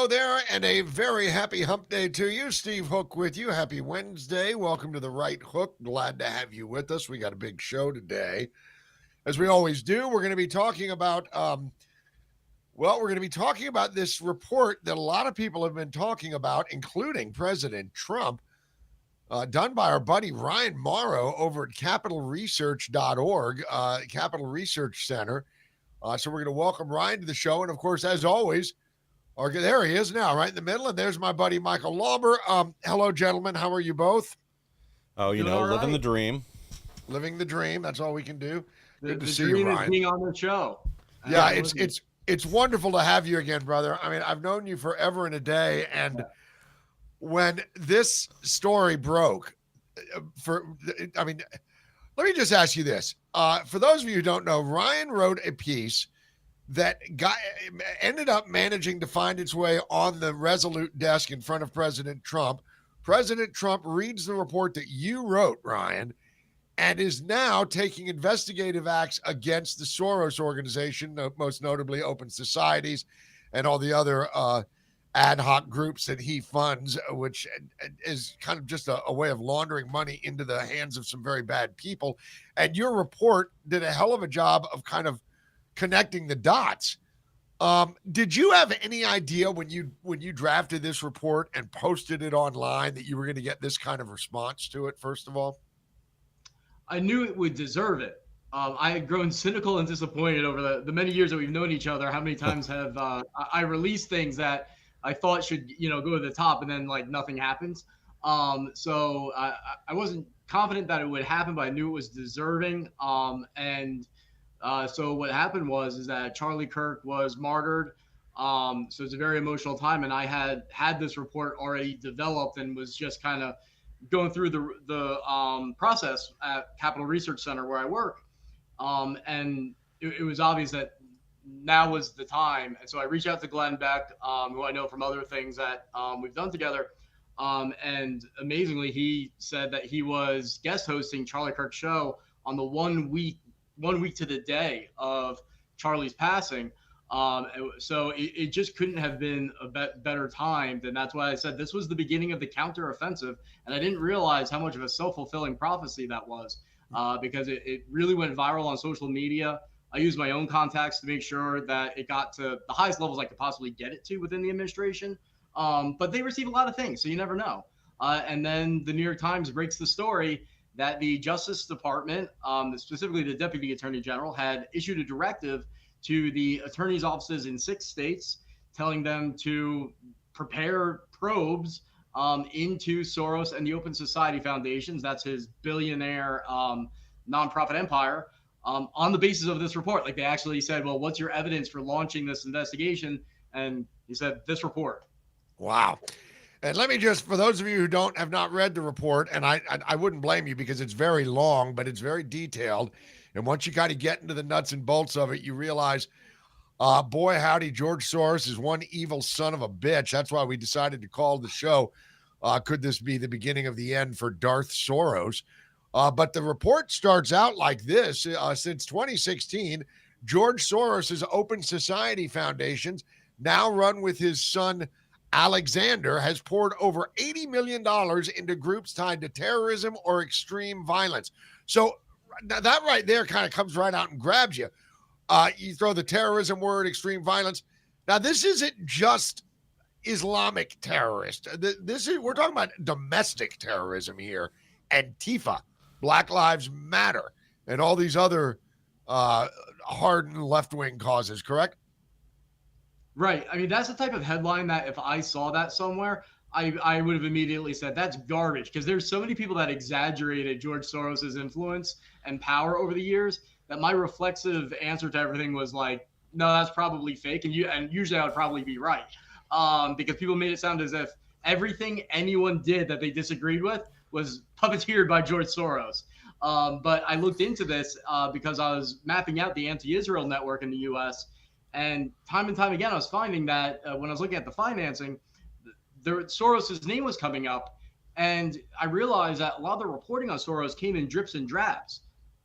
Hello there, and a very happy hump day to you. Steve Hook with you. Happy Wednesday. Welcome to the Right Hook. Glad to have you with us. We got a big show today. As we always do, we're going to be talking about, this report that a lot of people have been talking about, including President Trump, done by our buddy Ryan Morrow over at capitalresearch.org, Capital Research Center. So we're going to welcome Ryan to the show. And of course, as always, there he is now, right in the middle. And there's my buddy Michael Lauber. Hello, gentlemen. How are you both? Oh, Doing all living the right. dream. Living the dream. That's all we can do. Good to The see you, dream is Ryan. being on the show. Yeah, Listen, it's wonderful to have you again, brother. I mean, I've known you forever and a day, and when this story broke, let me just ask you this. For those of you who don't know, Ryan wrote a piece that ended up managing to find its way on the Resolute desk in front of President Trump. President Trump reads the report that you wrote, Ryan, and is now taking investigative acts against the Soros organization, most notably Open Societies and all the other ad hoc groups that he funds, which is kind of just a way of laundering money into the hands of some very bad people. And your report did a hell of a job of kind of connecting the dots. Did you have any idea when you drafted this report and posted it online that you were going to get this kind of response to it, first of all? I knew it would deserve it. I had grown cynical and disappointed over the many years that we've known each other. How many times have I released things that I thought should go to the top, and then like nothing happens. So I wasn't confident that it would happen, but I knew it was deserving. So what happened was that Charlie Kirk was martyred. So it's a very emotional time, and I had this report already developed and was just kind of going through the process at Capital Research Center where I work. And it was obvious that now was the time. And so I reached out to Glenn Beck, who I know from other things that we've done together. And amazingly, he said that he was guest hosting Charlie Kirk's show on the 1 week to the day of Charlie's passing. So it just couldn't have been a better time. And that's why I said this was the beginning of the counteroffensive. And I didn't realize how much of a self-fulfilling prophecy that was, because it really went viral on social media. I used my own contacts to make sure that it got to the highest levels I could possibly get it to within the administration. But they receive a lot of things, so you never know. And then the New York Times breaks the story that the Justice Department, specifically the Deputy Attorney General, had issued a directive to the attorneys' offices in 6 states, telling them to prepare probes into Soros and the Open Society Foundations. That's his billionaire nonprofit empire. On the basis of this report. Like, they actually said, well, what's your evidence for launching this investigation? And he said, this report. Wow. And let me just, for those of you who have not read the report, and I wouldn't blame you because it's very long, but it's very detailed. And once you kind of get into the nuts and bolts of it, you realize, boy, howdy, George Soros is one evil son of a bitch. That's why we decided to call the show, Could This Be the Beginning of the End for Darth Soros? But the report starts out like this. Since 2016, George Soros' Open Society Foundations, now run with his son Alexander, has poured over $80 million into groups tied to terrorism or extreme violence. So that right there kind of comes right out and grabs you. You throw the terrorism word, extreme violence. Now, this isn't just Islamic terrorist. We're talking about domestic terrorism here. Antifa, Black Lives Matter, and all these other hardened left-wing causes, correct? Right. I mean, that's the type of headline that if I saw that somewhere, I would have immediately said that's garbage, because there's so many people that exaggerated George Soros's influence and power over the years that my reflexive answer to everything was like, no, that's probably fake. And usually I would probably be right, because people made it sound as if everything anyone did that they disagreed with was puppeteered by George Soros. But I looked into this because I was mapping out the anti-Israel network in the U.S. And time again, I was finding that when I was looking at the financing, Soros's name was coming up. And I realized that a lot of the reporting on Soros came in drips and drabs.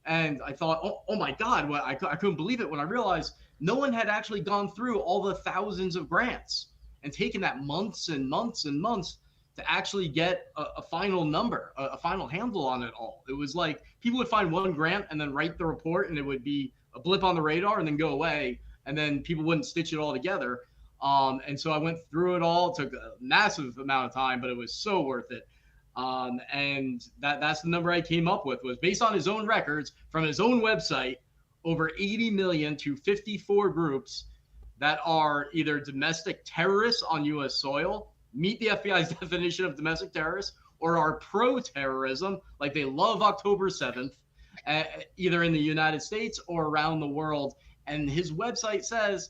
And I thought, oh my God, I couldn't believe it when I realized no one had actually gone through all the thousands of grants. and taken that months and months and months to actually get a final number, a final handle on it all. It was like people would find one grant and then write the report, and it would be a blip on the radar and then go away, and then people wouldn't stitch it all together. And so I went through it all. It took a massive amount of time, but it was so worth it. And that's the number I came up with, was based on his own records from his own website, over 80 million to 54 groups that are either domestic terrorists on U.S. soil, meet the FBI's definition of domestic terrorists, or are pro-terrorism, like they love October 7th, either in the United States or around the world. And his website says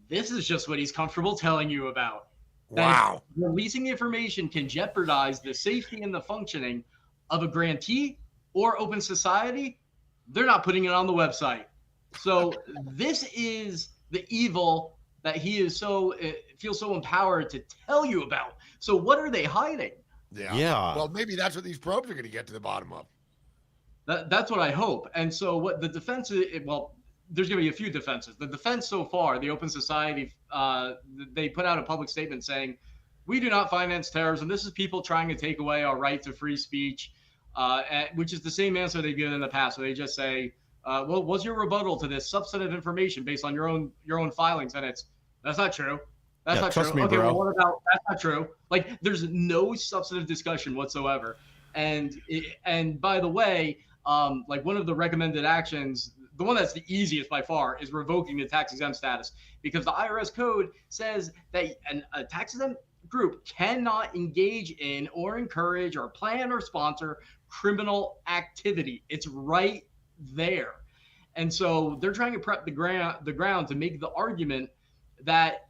this is just what he's comfortable telling you about. Wow. That releasing the information can jeopardize the safety and the functioning of a grantee or open society. They're not putting it on the website. So this is the evil that he is feels so empowered to tell you about. So what are they hiding? Yeah. Well, maybe that's what these probes are going to get to the bottom of. That's what I hope. And so what the defense is, well, there's going to be a few defenses. The defense so far, the Open Society, they put out a public statement saying, we do not finance terrorism. This is people trying to take away our right to free speech, which is the same answer they've given in the past, where they just say, well, what's your rebuttal to this substantive information based on your own filings? And that's not true. That's not true. Me, okay, bro. well, what about that's not true? Like, there's no substantive discussion whatsoever. And by the way, like one of the recommended actions, the one that's the easiest by far, is revoking the tax exempt status, because the IRS code says that a tax exempt group cannot engage in or encourage or plan or sponsor criminal activity. It's right there. And so they're trying to prep the ground to make the argument that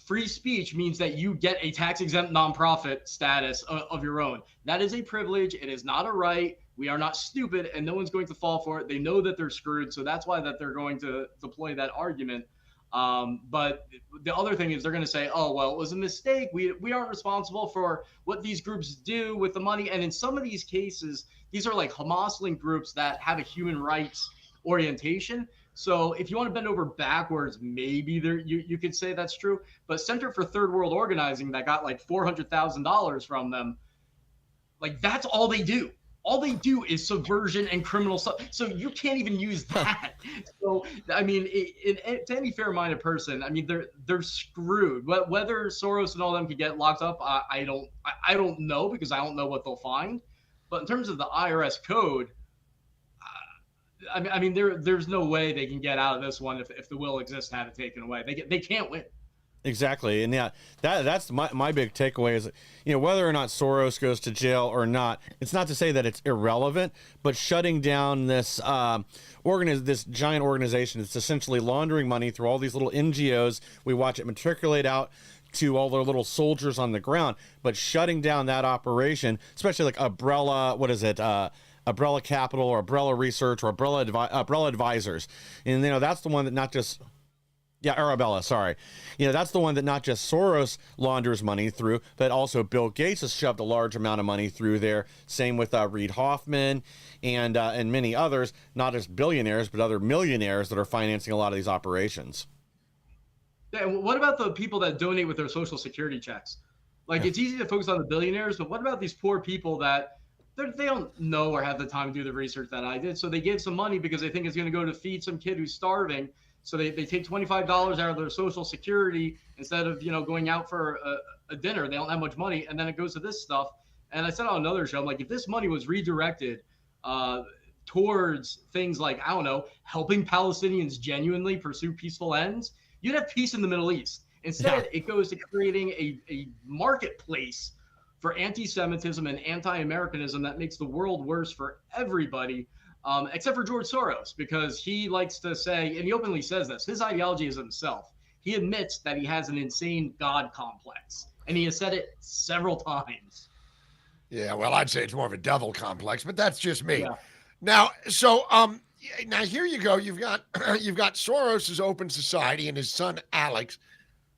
free speech means that you get a tax exempt nonprofit status of your own. That is a privilege. It is not a right. We are not stupid, and no one's going to fall for it. They know that they're screwed, so that's why that they're going to deploy that argument. But the other thing is they're going to say, oh, well, it was a mistake. We aren't responsible for what these groups do with the money. And in some of these cases, these are like Hamas-linked groups that have a human rights orientation. So if you want to bend over backwards, maybe you could say that's true. But Center for Third World Organizing, that got like $400,000 from them, like that's all they do. All they do is subversion and criminal stuff. So you can't even use that. So, I mean, to any fair-minded person, I mean, they're screwed. Whether Soros and all them could get locked up, I don't know, because I don't know what they'll find. But in terms of the IRS code, I mean, there's no way they can get out of this one if the will exists to have it taken away. They can't win. Exactly. And yeah, that's my big takeaway is, whether or not Soros goes to jail or not, it's not to say that it's irrelevant, but shutting down this this giant organization that's essentially laundering money through all these little NGOs. We watch it matriculate out to all their little soldiers on the ground, but shutting down that operation, especially like Umbrella, Umbrella Capital or Umbrella Research or Umbrella Advisors. And, that's the one that not just... Yeah, Arabella, sorry. That's the one that not just Soros launders money through, but also Bill Gates has shoved a large amount of money through there. Same with Reid Hoffman and many others, not just billionaires, but other millionaires that are financing a lot of these operations. Yeah, what about the people that donate with their Social Security checks? Like, It's easy to focus on the billionaires, but what about these poor people that they don't know or have the time to do the research that I did? So they give some money because they think it's going to go to feed some kid who's starving. So they take $25 out of their Social Security instead of, going out for a dinner. They don't have much money, and then it goes to this stuff. And I said on another show, I'm like, if this money was redirected towards things like, I don't know, helping Palestinians genuinely pursue peaceful ends, you'd have peace in the Middle East. Instead, It goes to creating a marketplace for anti-Semitism and anti-Americanism that makes the world worse for everybody. Except for George Soros, because he likes to say, and he openly says this, his ideology is himself. He admits that he has an insane God complex, and he has said it several times. Yeah, well, I'd say it's more of a devil complex, but that's just me. Yeah. Now, now here you go. You've got Soros's Open Society and his son Alex,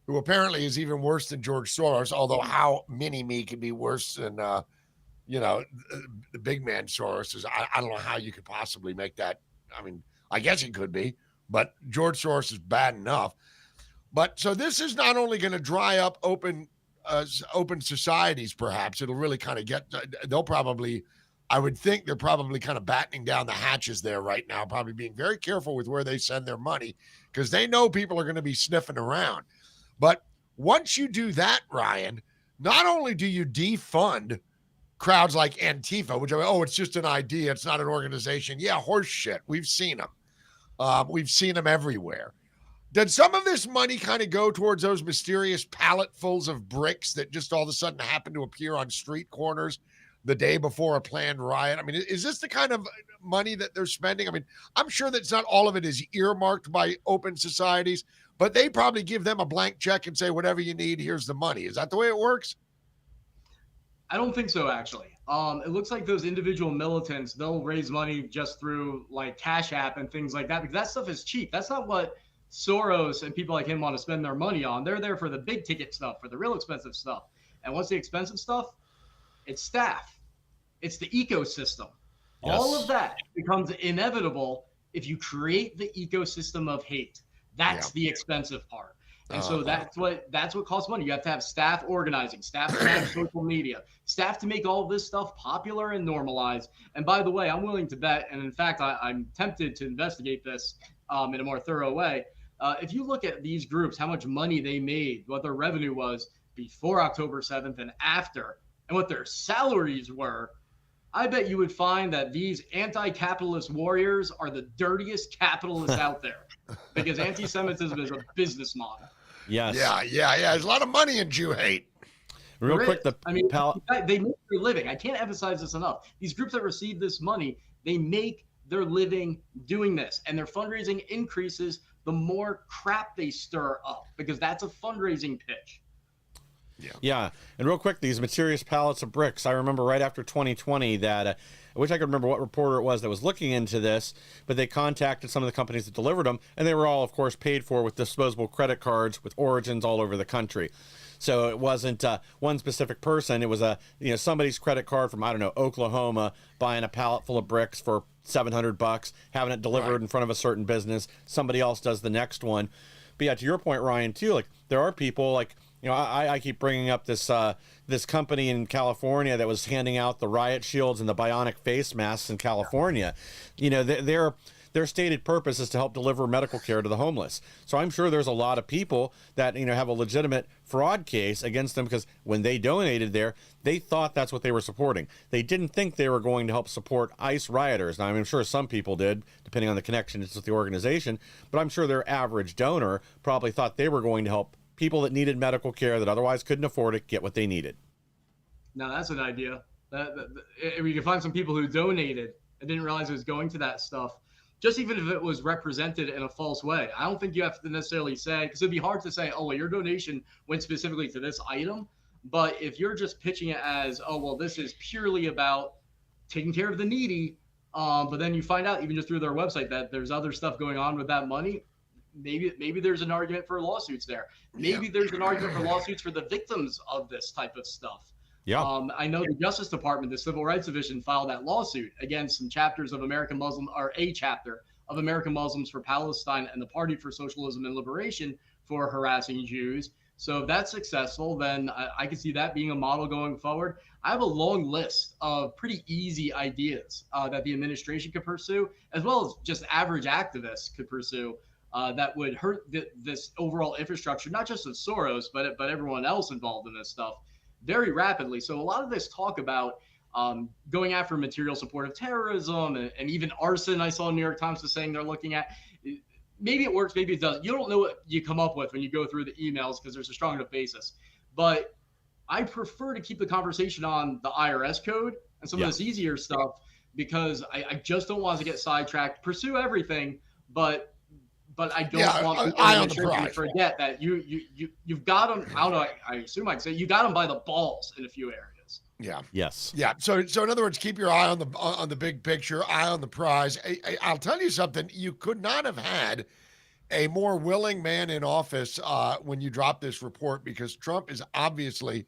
who apparently is even worse than George Soros. Although how mini-me could be worse than the big man Soros is. I don't know how you could possibly make that. I mean, I guess it could be, but George Soros is bad enough. But so this is not only going to dry up open societies. Perhaps it'll really kind of get. They'll probably, I would think they're probably kind of battening down the hatches there right now, probably being very careful with where they send their money because they know people are going to be sniffing around. But once you do that, Ryan, not only do you defund crowds like Antifa, which it's just an idea, it's not an organization. Yeah, horse shit. We've seen them. We've seen them everywhere. Did some of this money kind of go towards those mysterious palletfuls of bricks that just all of a sudden happen to appear on street corners the day before a planned riot? I mean, is this the kind of money that they're spending? I mean, I'm sure that not all of it is earmarked by open societies, but they probably give them a blank check and say, whatever you need, here's the money. Is that the way it works? I don't think so, actually. It looks like those individual militants, they'll raise money just through like Cash App and things like that, because that stuff is cheap. That's not what Soros and people like him want to spend their money on. They're there for the big ticket stuff, for the real expensive stuff. And what's the expensive stuff? It's staff. It's the ecosystem. Yes. All of that becomes inevitable if you create the ecosystem of hate. That's the expensive part. And so that's what costs money. You have to have staff organizing, staff to manage social media, staff to make all of this stuff popular and normalized. And by the way, I'm willing to bet, and in fact, I'm tempted to investigate this in a more thorough way. If you look at these groups, how much money they made, what their revenue was before October 7th and after, and what their salaries were, I bet you would find that these anti-capitalist warriors are the dirtiest capitalists out there, because anti-Semitism is a business model. Yes. Yeah. There's a lot of money in Jew hate. Real quick, they make their living. I can't emphasize this enough. These groups that receive this money, they make their living doing this, and their fundraising increases the more crap they stir up, because that's a fundraising pitch. Yeah. And real quick, these mysterious pallets of bricks. I remember right after 2020 that, I wish I could remember what reporter it was that was looking into this, but they contacted some of the companies that delivered them, and they were all, of course, paid for with disposable credit cards with origins all over the country. So it wasn't one specific person. It was somebody's credit card from, I don't know, Oklahoma, buying a pallet full of bricks for $700, having it delivered in front of a certain business. Somebody else does the next one. But yeah, to your point, Ryan, too, like there are people like, I keep bringing up this this company in California that was handing out the riot shields and the bionic face masks in California. Their stated purpose is to help deliver medical care to the homeless. So I'm sure there's a lot of people that have a legitimate fraud case against them, because when they donated there, they thought that's what they were supporting. They didn't think they were going to help support ICE rioters. Now, I'm sure some people did, depending on the connections with the organization, but I'm sure their average donor probably thought they were going to help people that needed medical care that otherwise couldn't afford it get what they needed. Now that's an idea. We can find some people who donated and didn't realize it was going to that stuff. Just even if it was represented in a false way, I don't think you have to necessarily say, because it'd be hard to say, oh, well, your donation went specifically to this item. But if you're just pitching it as, oh, well, this is purely about taking care of the needy, but then you find out even just through their website that there's other stuff going on with that money, maybe there's an argument for lawsuits there. Maybe there's an argument for lawsuits for the victims of this type of stuff. Yeah. I know the Justice Department, the Civil Rights Division, filed that lawsuit against some chapters of American Muslim, or a chapter of American Muslims for Palestine and the Party for Socialism and Liberation for harassing Jews. So if that's successful, then I can see that being a model going forward. I have a long list of pretty easy ideas that the administration could pursue, as well as just average activists could pursue, that would hurt this overall infrastructure, not just of Soros, but everyone else involved in this stuff very rapidly. So a lot of this talk about going after material support of terrorism and even arson, I saw New York Times was saying they're looking at. Maybe it works, maybe it doesn't. You don't know what you come up with when you go through the emails, because there's a strong enough basis. But I prefer to keep the conversation on the IRS code and some of this easier stuff, because I just don't want to get sidetracked. Pursue everything, but I don't want to forget that you've got them. I don't know. I assume I'd say you got them by the balls in a few areas. Yeah. Yes. Yeah. So in other words, keep your eye on the big picture, eye on the prize. I'll tell you something. You could not have had a more willing man in office when you dropped this report, because Trump is obviously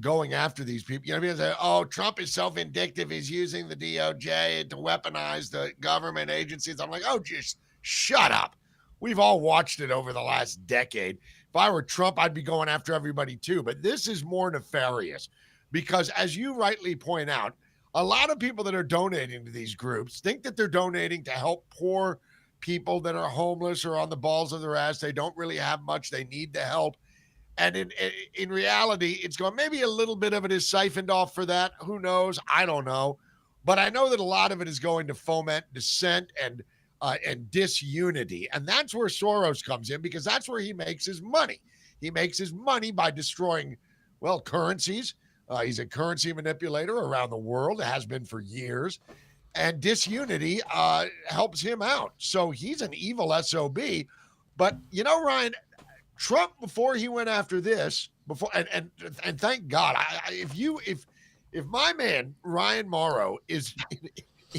going after these people. People say, "Oh, Trump is so vindictive. He's using the DOJ to weaponize the government agencies." I'm like, "Oh, just shut up. we've all watched it over the last decade. If I were Trump, I'd be going after everybody too. But this is more nefarious because, as you rightly point out, a lot of people that are donating to these groups think that they're donating to help poor people that are homeless or on the balls of their ass. They don't really have much. They need the help. And in reality, it's going, maybe a little bit of it is siphoned off for that. Who knows? I don't know. But I know that a lot of it is going to foment dissent and disunity. And that's where Soros comes in, because that's where he makes his money. He makes his money by destroying, well, currencies. He's a currency manipulator around the world, has been for years. And disunity helps him out. So he's an evil SOB. But, you know, Ryan, Trump, before he went after this, and thank God, if my man Ryan Morrow is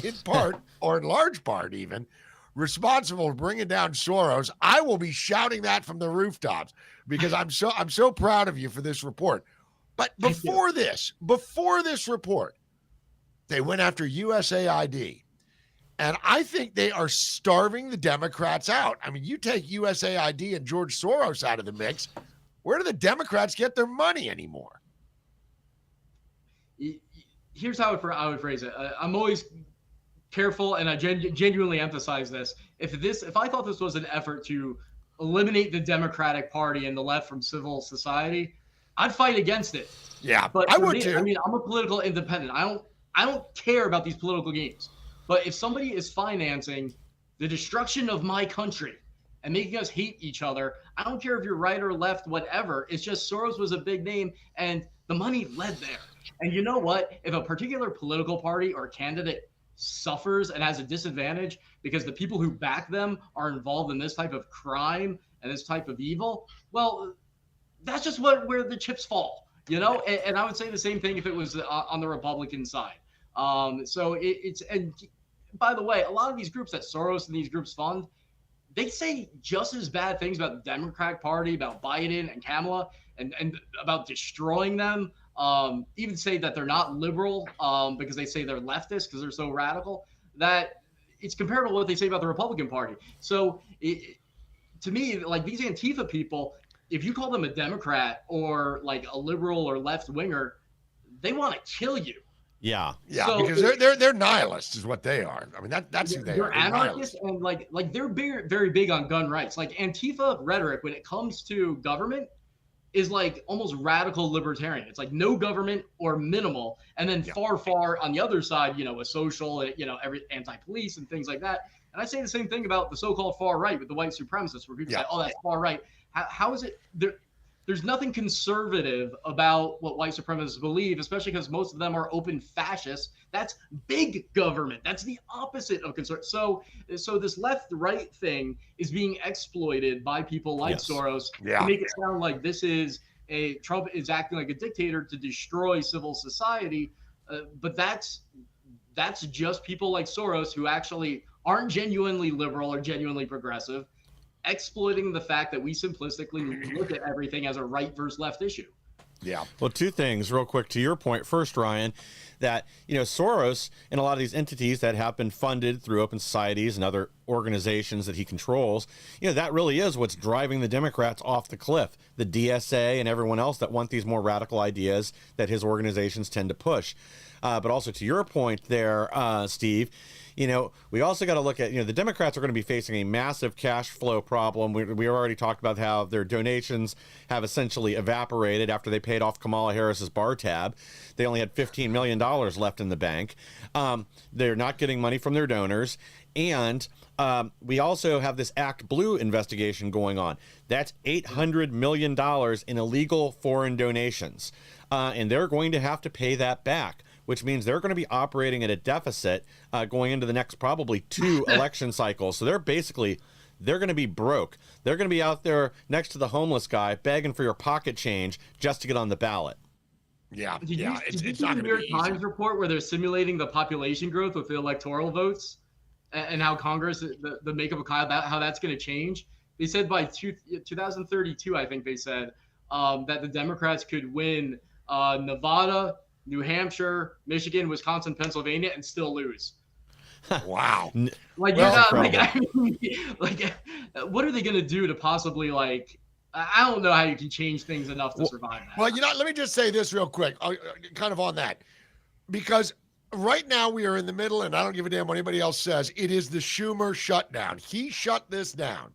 in part or in large part even responsible for bringing down Soros, I will be shouting that from the rooftops, because I'm so proud of you for this report. But before this report, they went after USAID. And I think they are starving the Democrats out. I mean, you take USAID and George Soros out of the mix, where do the Democrats get their money anymore? Here's how I would phrase it. I'm always careful, and I genuinely emphasize this. If I thought this was an effort to eliminate the Democratic Party and the left from civil society, I'd fight against it. Yeah, but I would too. I mean, I'm a political independent. I don't care about these political games. But if somebody is financing the destruction of my country and making us hate each other, I don't care if you're right or left, whatever. It's just Soros was a big name and the money led there. And you know what? If a particular political party or candidate suffers and has a disadvantage because the people who back them are involved in this type of crime and this type of evil, well, that's just where the chips fall, you know? And I would say the same thing if it was on the Republican side. So it's, and by the way, a lot of these groups that Soros and these groups fund, they say just as bad things about the Democratic Party, about Biden and Kamala, and about destroying them. Even say that they're not liberal because they say they're leftist because they're so radical, that it's comparable to what they say about the Republican Party. So to me, like these Antifa people, if you call them a Democrat or like a liberal or left winger, they want to kill you. Yeah, so, because they're nihilists, is what they are. I mean, that's who they are. They're anarchists, and like they're very big on gun rights. Like Antifa rhetoric when it comes to government is like almost radical libertarian. It's like no government or minimal, and then far on the other side, you know, a social, you know, every anti-police and things like that. And I say the same thing about the so-called far right with the white supremacists, where people say, "Oh, that's far right." How is it there? There's nothing conservative about what white supremacists believe, especially because most of them are open fascists. That's big government. That's the opposite of conservative. So this left-right thing is being exploited by people like Soros to make it sound like Trump is acting like a dictator to destroy civil society. But that's just people like Soros who actually aren't genuinely liberal or genuinely progressive, exploiting the fact that we simplistically look at everything as a right versus left issue. Yeah. Well, two things real quick to your point. First, Ryan, that, you know, Soros and a lot of these entities that have been funded through open societies and other organizations that he controls, you know, that really is what's driving the Democrats off the cliff. The DSA and everyone else that want these more radical ideas that his organizations tend to push. But also to your point there, Steve, you know, we also got to look at, you know, the Democrats are going to be facing a massive cash flow problem. We already talked about how their donations have essentially evaporated after they paid off Kamala Harris's bar tab. They only had $15 million left in the bank. They're not getting money from their donors. And we also have this Act Blue investigation going on. That's $800 million in illegal foreign donations. And they're going to have to pay that back, which means they're going to be operating at a deficit going into the next probably 2 election cycles. So they're going to be broke. They're going to be out there next to the homeless guy begging for your pocket change just to get on the ballot. Yeah, Did you it's see not the going New to York be Times easy. report where they're simulating the population growth with the electoral votes and how Congress, the makeup of how that's going to change? They said by 2032, I think they said, that the Democrats could win Nevada, New Hampshire, Michigan, Wisconsin, Pennsylvania, and still lose. Wow. Like Well, you're not like incredible. I mean, like what are they gonna do to possibly like I don't know how you can change things enough to survive Well, that. let me just say this real quick, kind of on that, because right now we are in the middle, and I don't give a damn what anybody else says. It is the Schumer shutdown. He shut this down.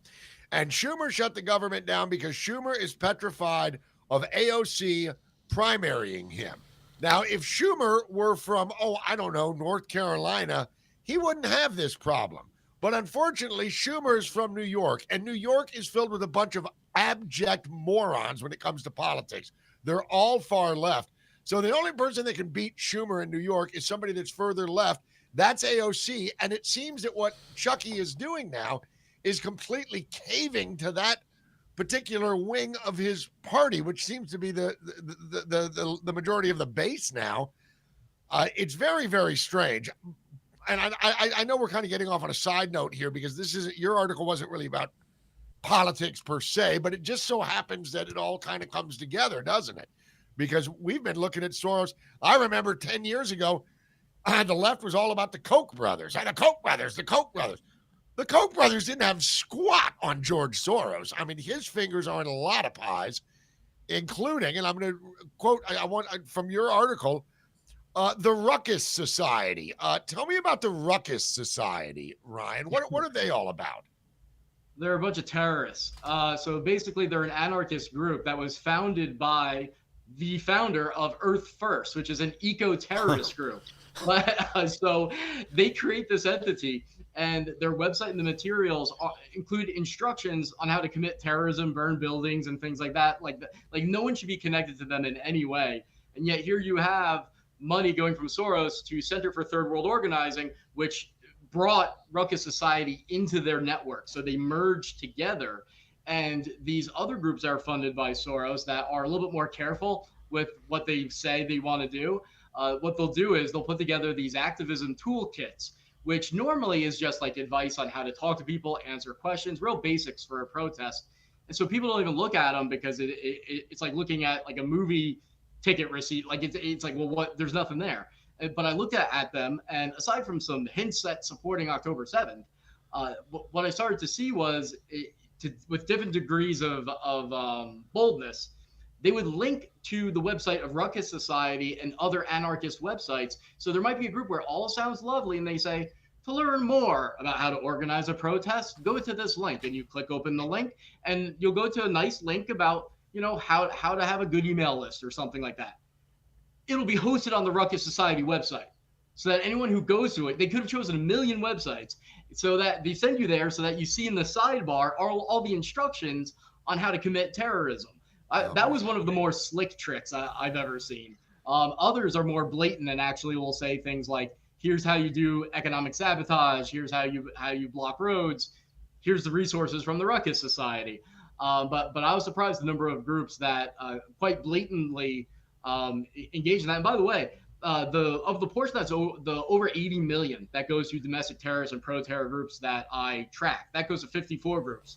And Schumer shut the government down because Schumer is petrified of AOC primarying him. Now, if Schumer were from, oh, I don't know, North Carolina, he wouldn't have this problem. But unfortunately, Schumer is from New York, and New York is filled with a bunch of abject morons when it comes to politics. They're all far left. So the only person that can beat Schumer in New York is somebody that's further left. That's AOC. And it seems that what Chucky is doing now is completely caving to that particular wing of his party, which seems to be the majority of the base now. It's very, very strange. And I know we're kind of getting off on a side note here because this isn't your article wasn't really about politics per se, but it just so happens that it all kind of comes together, doesn't it? Because we've been looking at Soros. I remember 10 years ago, the left was all about the Koch brothers. The Koch brothers, the Koch brothers. The Koch brothers didn't have squat on George Soros. I mean, his fingers are in a lot of pies, including, and I'm going to quote, I want from your article, the Ruckus Society. Tell me about the Ruckus Society, Ryan. What are they all about? They're a bunch of terrorists. So basically, they're an anarchist group that was founded by the founder of Earth First, which is an eco-terrorist group. So they create this entity, and their website and the materials include instructions on how to commit terrorism, burn buildings, and things like that. Like no one should be connected to them in any way. And yet here you have money going from Soros to Center for Third World Organizing, which brought Ruckus Society into their network. So they merged together. And these other groups that are funded by Soros that are a little bit more careful with what they say they want to do, what they'll do is they'll put together these activism toolkits, which normally is just like advice on how to talk to people, answer questions, real basics for a protest. And so people don't even look at them because it's like looking at like a movie ticket receipt. Like it's like, well, what? There's nothing there. But I looked at them, and aside from some hints at supporting October 7th, what I started to see was with different degrees of boldness, they would link to the website of Ruckus Society and other anarchist websites. So there might be a group where all sounds lovely, and they say, to learn more about how to organize a protest, go to this link, and you click open the link, and you'll go to a nice link about, how to have a good email list or something like that. It'll be hosted on the Ruckus Society website, so that anyone who goes to it, they could have chosen a million websites, so that they send you there so that you see in the sidebar all the instructions on how to commit terrorism. That was one of the more slick tricks I've ever seen. Others are more blatant and actually will say things like, here's how you do economic sabotage, here's how you block roads, here's the resources from the Ruckus Society. But I was surprised the number of groups that quite blatantly engage in that. And by the way, the portion that's the over 80 million that goes to domestic terrorist and pro-terror groups that I track, that goes to 54 groups.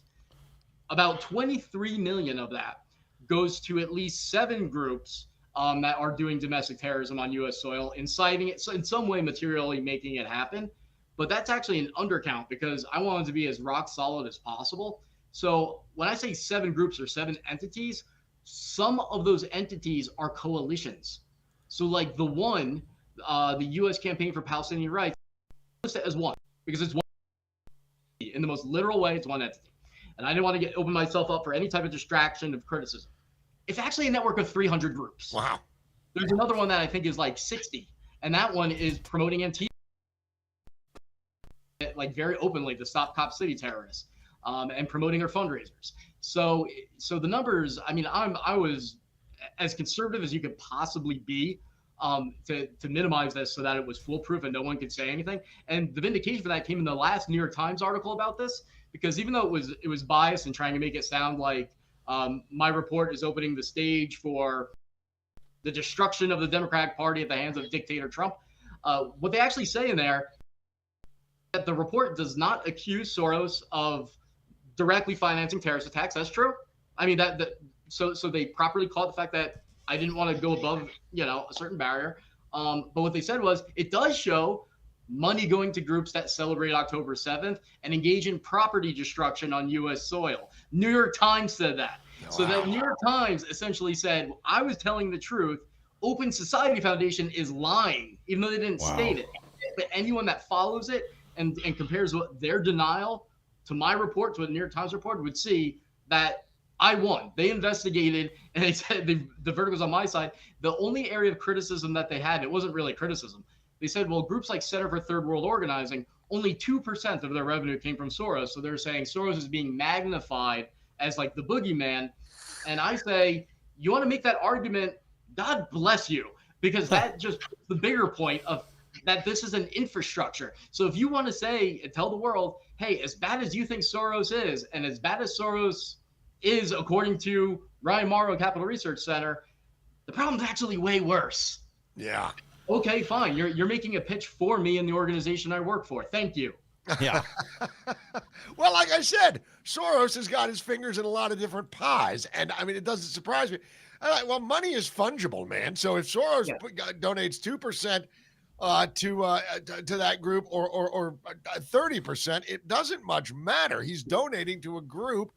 About 23 million of that goes to at least 7 groups that are doing domestic terrorism on U.S. soil, inciting it, so in some way materially making it happen. But that's actually an undercount because I want it to be as rock solid as possible. So when I say 7 groups or 7 entities, some of those entities are coalitions. So like the U.S. Campaign for Palestinian Rights, as one, because it's one in the most literal way, it's one entity. And I didn't want to open myself up for any type of distraction of criticism. It's actually a network of 300 groups. Wow. There's another one that I think is like 60, and that one is promoting Antifa, like very openly to stop Cop City terrorists, and promoting their fundraisers. So the numbers. I mean, I was as conservative as you could possibly be to minimize this so that it was foolproof and no one could say anything. And the vindication for that came in the last New York Times article about this, because even though it was biased and trying to make it sound like my report is opening the stage for the destruction of the Democratic Party at the hands of dictator Trump, what they actually say in there, that the report does not accuse Soros of directly financing terrorist attacks. That's true. I mean, so they properly called the fact that I didn't want to go above, a certain barrier. But what they said was it does show money going to groups that celebrate October 7th, and engage in property destruction on U.S. soil. New York Times said that. Wow. So the New York Times essentially said, I was telling the truth. Open Society Foundation is lying, even though they didn't state it. But anyone that follows it and compares what their denial to my report, to what the New York Times report, would see that I won. They investigated, and they said the verdict was on my side. The only area of criticism that they had, it wasn't really criticism. They said, well, groups like Center for Third World Organizing, only 2% of their revenue came from Soros. So they're saying Soros is being magnified as like the boogeyman. And I say, you want to make that argument, God bless you, because that just the bigger point of that this is an infrastructure. So if you want to say and tell the world, hey, as bad as you think Soros is, and as bad as Soros is, according to Ryan Morrow Capital Research Center, the problem's actually way worse. Yeah. Okay, fine. You're making a pitch for me and the organization I work for. Thank you. Yeah. Well, like I said, Soros has got his fingers in a lot of different pies. And I mean, it doesn't surprise me. Well, money is fungible, man. So if Soros donates 2% to that group or 30%, it doesn't much matter. He's donating to a group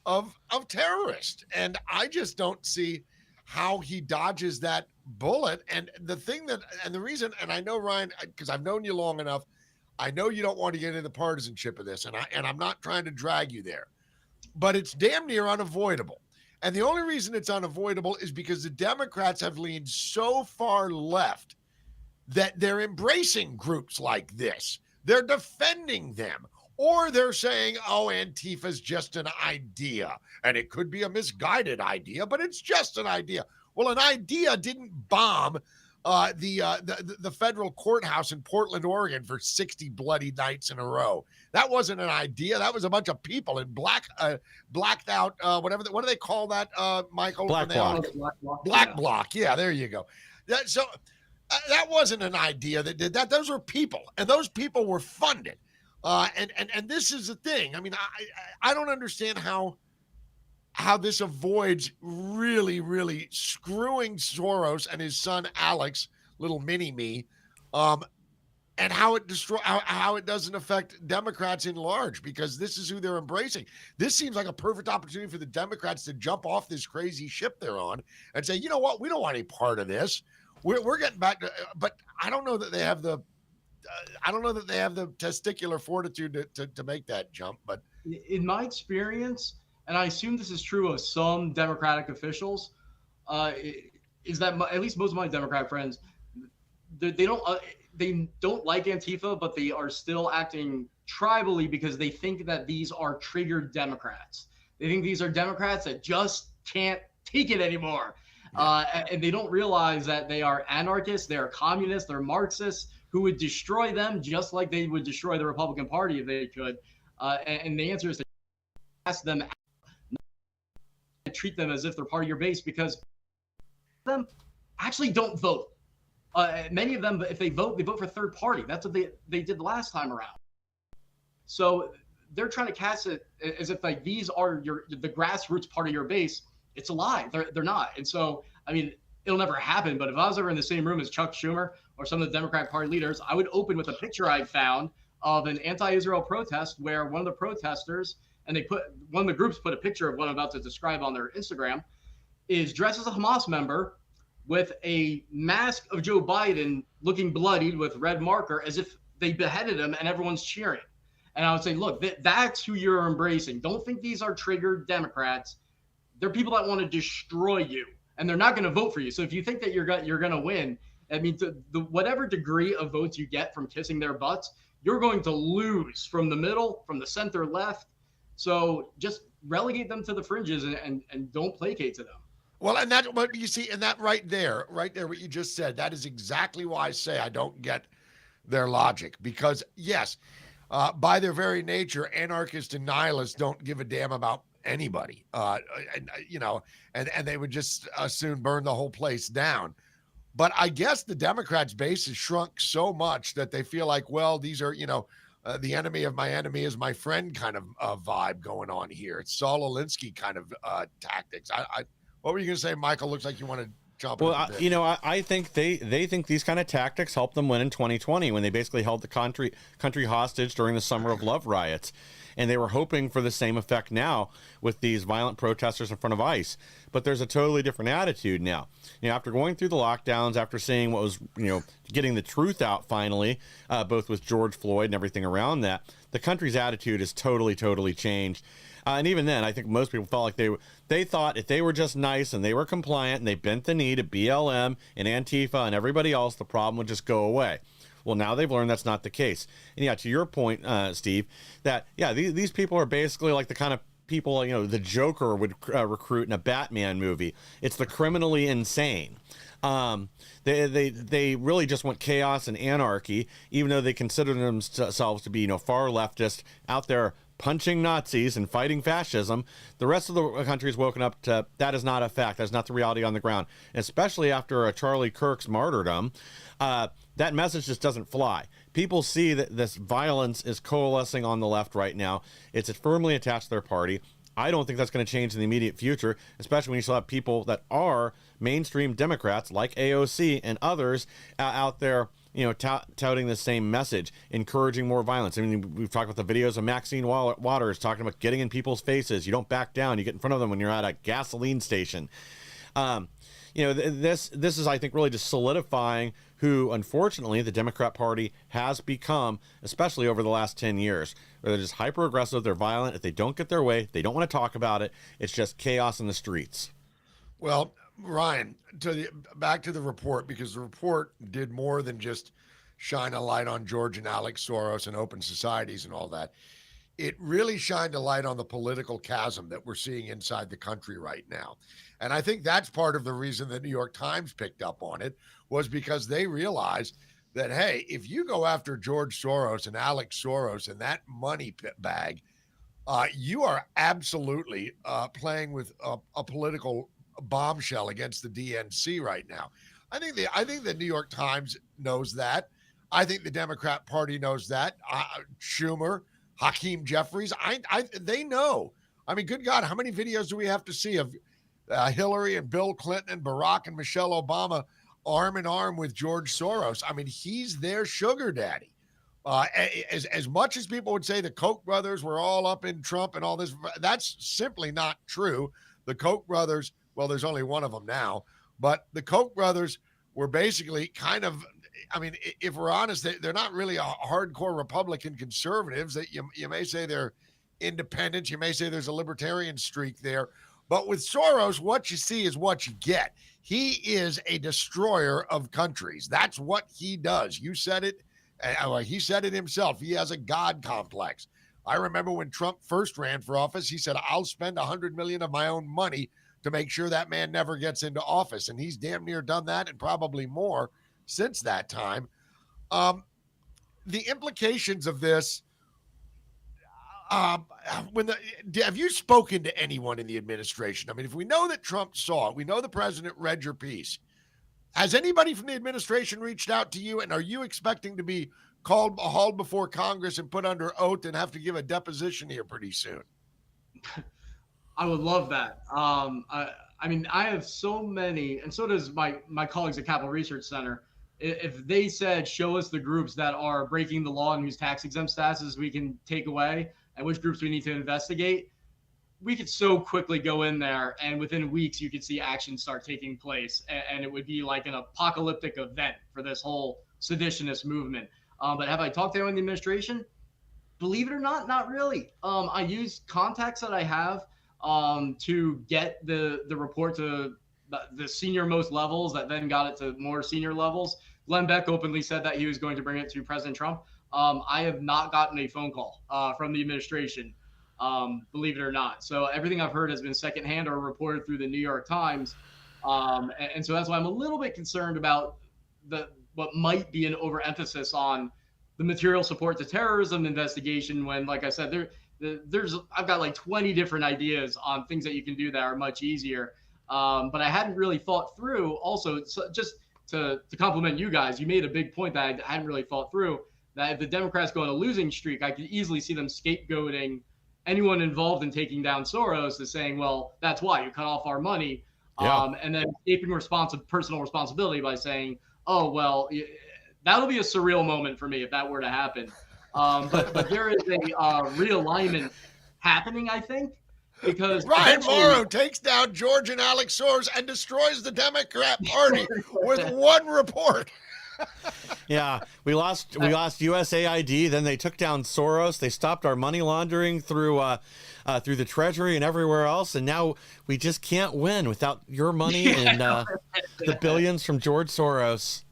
of terrorists. And I just don't see how he dodges that bullet. And the thing that, and the reason, and I know, Ryan, because I've known you long enough, I know you don't want to get into the partisanship of this, and I'm not trying to drag you there, but it's damn near unavoidable. And the only reason it's unavoidable is because the Democrats have leaned so far left that they're embracing groups like this. They're defending them. Or they're saying, oh, Antifa's just an idea. And it could be a misguided idea, but it's just an idea. Well, an idea didn't bomb the federal courthouse in Portland, Oregon for 60 bloody nights in a row. That wasn't an idea. That was a bunch of people in blacked out, what do they call that, Michael? Black bloc. Black bloc. Yeah, there you go. That wasn't an idea that did that. Those were people, and those people were funded. And this is the thing. I mean, I don't understand how this avoids really screwing Soros and his son Alex, little mini me, and how it doesn't affect Democrats in large, because this is who they're embracing. This seems like a perfect opportunity for the Democrats to jump off this crazy ship they're on and say, you know what, we don't want any part of this. We're getting back to, but I don't know that they have the testicular fortitude to make that jump. But in my experience, and I assume this is true of some Democratic officials, is that at least most of my Democratic friends, they don't like Antifa, but they are still acting tribally because they think that these are triggered Democrats. They think these are Democrats that just can't take it anymore. And they don't realize that they are anarchists, they're communists, they're Marxists who would destroy them just like they would destroy the Republican Party if they could. And the answer is to ask them, treat them as if they're part of your base, because them actually don't vote. Many of them, if they vote for third party. That's what they did last time around. So they're trying to cast it as if like these are the grassroots part of your base. It's a lie. They're not. And so, I mean, it'll never happen. But if I was ever in the same room as Chuck Schumer or some of the Democratic Party leaders, I would open with a picture I found of an anti-Israel protest where one of the protesters, and one of the groups put a picture of what I'm about to describe on their Instagram, is dressed as a Hamas member with a mask of Joe Biden looking bloodied with red marker as if they beheaded him, and everyone's cheering. And I would say, look, that's who you're embracing. Don't think these are triggered Democrats. They're people that want to destroy you, and they're not going to vote for you. So if you think that you're going to win, I mean, the whatever degree of votes you get from kissing their butts, you're going to lose from the middle, from the center left. So just relegate them to the fringes and don't placate to them. Well, and that, what you see, and that right there, what you just said, that is exactly why I say I don't get their logic. Because yes, by their very nature, anarchists and nihilists don't give a damn about anybody, and they would just as soon burn the whole place down. But I guess the Democrats' base has shrunk so much that they feel like, well, these are, the enemy of my enemy is my friend kind of vibe going on here. It's Saul Alinsky kind of tactics. What were you going to say, Michael? Looks like you want to chomping Well, at the bit. I think they think these kind of tactics helped them win in 2020 when they basically held the country hostage during the Summer of Love riots. And they were hoping for the same effect now with these violent protesters in front of ICE. But there's a totally different attitude now. After going through the lockdowns, after seeing what was, getting the truth out finally, both with George Floyd and everything around that, the country's attitude has totally, totally changed. And even then, I think most people felt like they thought if they were just nice and they were compliant and they bent the knee to BLM and Antifa and everybody else, the problem would just go away. Well, now they've learned that's not the case. And yeah, to your point, Steve, that, these people are basically like the kind of people, the Joker would recruit in a Batman movie. It's the criminally insane. They really just want chaos and anarchy, even though they consider themselves to be, far leftist out there punching Nazis and fighting fascism. The rest of the country has woken up to that is not a fact. That's not the reality on the ground. And especially after Charlie Kirk's martyrdom, that message just doesn't fly. People see that this violence is coalescing on the left right now. It's firmly attached to their party. I don't think that's going to change in the immediate future, especially when you still have people that are mainstream Democrats like AOC and others out there, touting the same message, encouraging more violence. I mean, we've talked about the videos of Maxine Waters talking about getting in people's faces. You don't back down. You get in front of them when you're at a gasoline station. This is, I think, really just solidifying who, unfortunately, the Democrat Party has become, especially over the last 10 years. Where they're just hyper aggressive, they're violent. If they don't get their way, they don't want to talk about it. It's just chaos in the streets. Well, Ryan, back to the report, because the report did more than just shine a light on George and Alex Soros and open societies and all that. It really shined a light on the political chasm that we're seeing inside the country right now. And I think that's part of the reason the New York Times picked up on it, was because they realized that, hey, if you go after George Soros and Alex Soros and that money pit bag, you are absolutely playing with a political bombshell against the DNC right now. I think the New York Times knows that. I think the Democrat Party knows that. Schumer, Hakeem Jeffries, they know. I mean, good God, how many videos do we have to see of Hillary and Bill Clinton and Barack and Michelle Obama arm in arm with George Soros? I mean, he's their sugar daddy. As much as people would say the Koch brothers were all up in Trump and all this, that's simply not true. The Koch brothers, well, there's only one of them now, but the Koch brothers were basically kind of, I mean, if we're honest, they're not really a hardcore Republican conservatives. That you may say they're independents. You may say there's a libertarian streak there. But with Soros, what you see is what you get. He is a destroyer of countries. That's what he does. You said it. He said it himself. He has a God complex. I remember when Trump first ran for office, he said, I'll spend $100 million of my own money to make sure that man never gets into office. And he's damn near done that and probably more since that time. The implications of this, have you spoken to anyone in the administration? I mean, if we know that Trump saw it, we know the president read your piece. Has anybody from the administration reached out to you? And are you expecting to be hauled before Congress and put under oath and have to give a deposition here pretty soon? I would love that. I mean, I have so many, and so does my colleagues at Capital Research Center. If they said, show us the groups that are breaking the law and whose tax exempt statuses we can take away and which groups we need to investigate, we could so quickly go in there, and within weeks you could see action start taking place, and it would be like an apocalyptic event for this whole seditionist movement. But have I talked to anyone in the administration? Believe it or not, not really. I use contacts that I have to get the report to the senior most levels that then got it to more senior levels. Glenn Beck openly said that he was going to bring it to President Trump. I have not gotten a phone call from the administration, believe it or not. So everything I've heard has been secondhand or reported through the New York Times. And so that's why I'm a little bit concerned about what might be an overemphasis on the material support to terrorism investigation when, like I said, I've got like 20 different ideas on things that you can do that are much easier. But I hadn't really thought through also, so just to compliment you guys, you made a big point that I hadn't really thought through, that if the Democrats go on a losing streak, I could easily see them scapegoating anyone involved in taking down Soros as saying, well, that's why you cut off our money. Yeah. And then escaping personal responsibility by saying, "Oh well, that'll be a surreal moment for me if that were to happen." But there is a realignment happening, I think, because Ryan eventually, Morrow takes down George and Alex Soros and destroys the Democrat Party with one report. Yeah, we lost USAID. Then they took down Soros. They stopped our money laundering through the Treasury and everywhere else. And now we just can't win without your money and the billions from George Soros.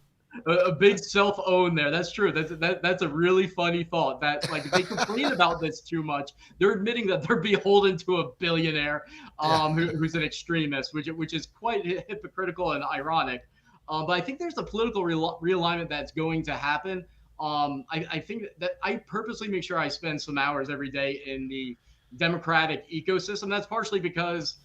A big self-own there. That's true. That's a really funny thought. That like if they complain about this too much, they're admitting that they're beholden to a billionaire who's an extremist, which is quite hypocritical and ironic. But I think there's a political realignment that's going to happen. I think that I purposely make sure I spend some hours every day in the Democratic ecosystem. That's partially because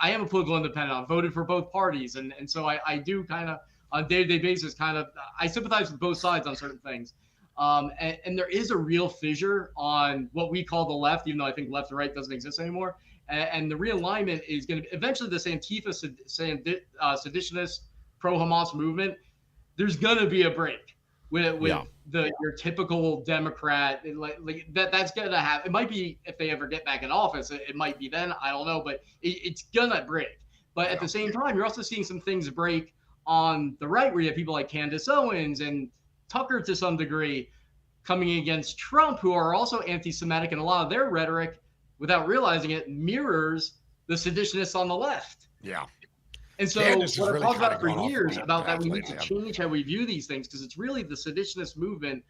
I am a political independent. I've voted for both parties, and so I do kind of on a day-to-day basis I sympathize with both sides on certain things. And there is a real fissure on what we call the left, even though I think left and right doesn't exist anymore. And the realignment is going to be eventually this Antifa seditionist pro-Hamas movement. There's going to be a break with your typical Democrat. That's going to happen. It might be if they ever get back in office. It might be then. I don't know, but it's going to break. But at the same time, you're also seeing some things break on the right, where you have people like Candace Owens and Tucker to some degree coming against Trump, who are also anti-Semitic, and a lot of their rhetoric, without realizing it, mirrors the seditionists on the left. Yeah. And so Candace what I've really talked kinda about for gone off the years beaten about that path we need to lately. change how we view these things, because it's really the seditionist movement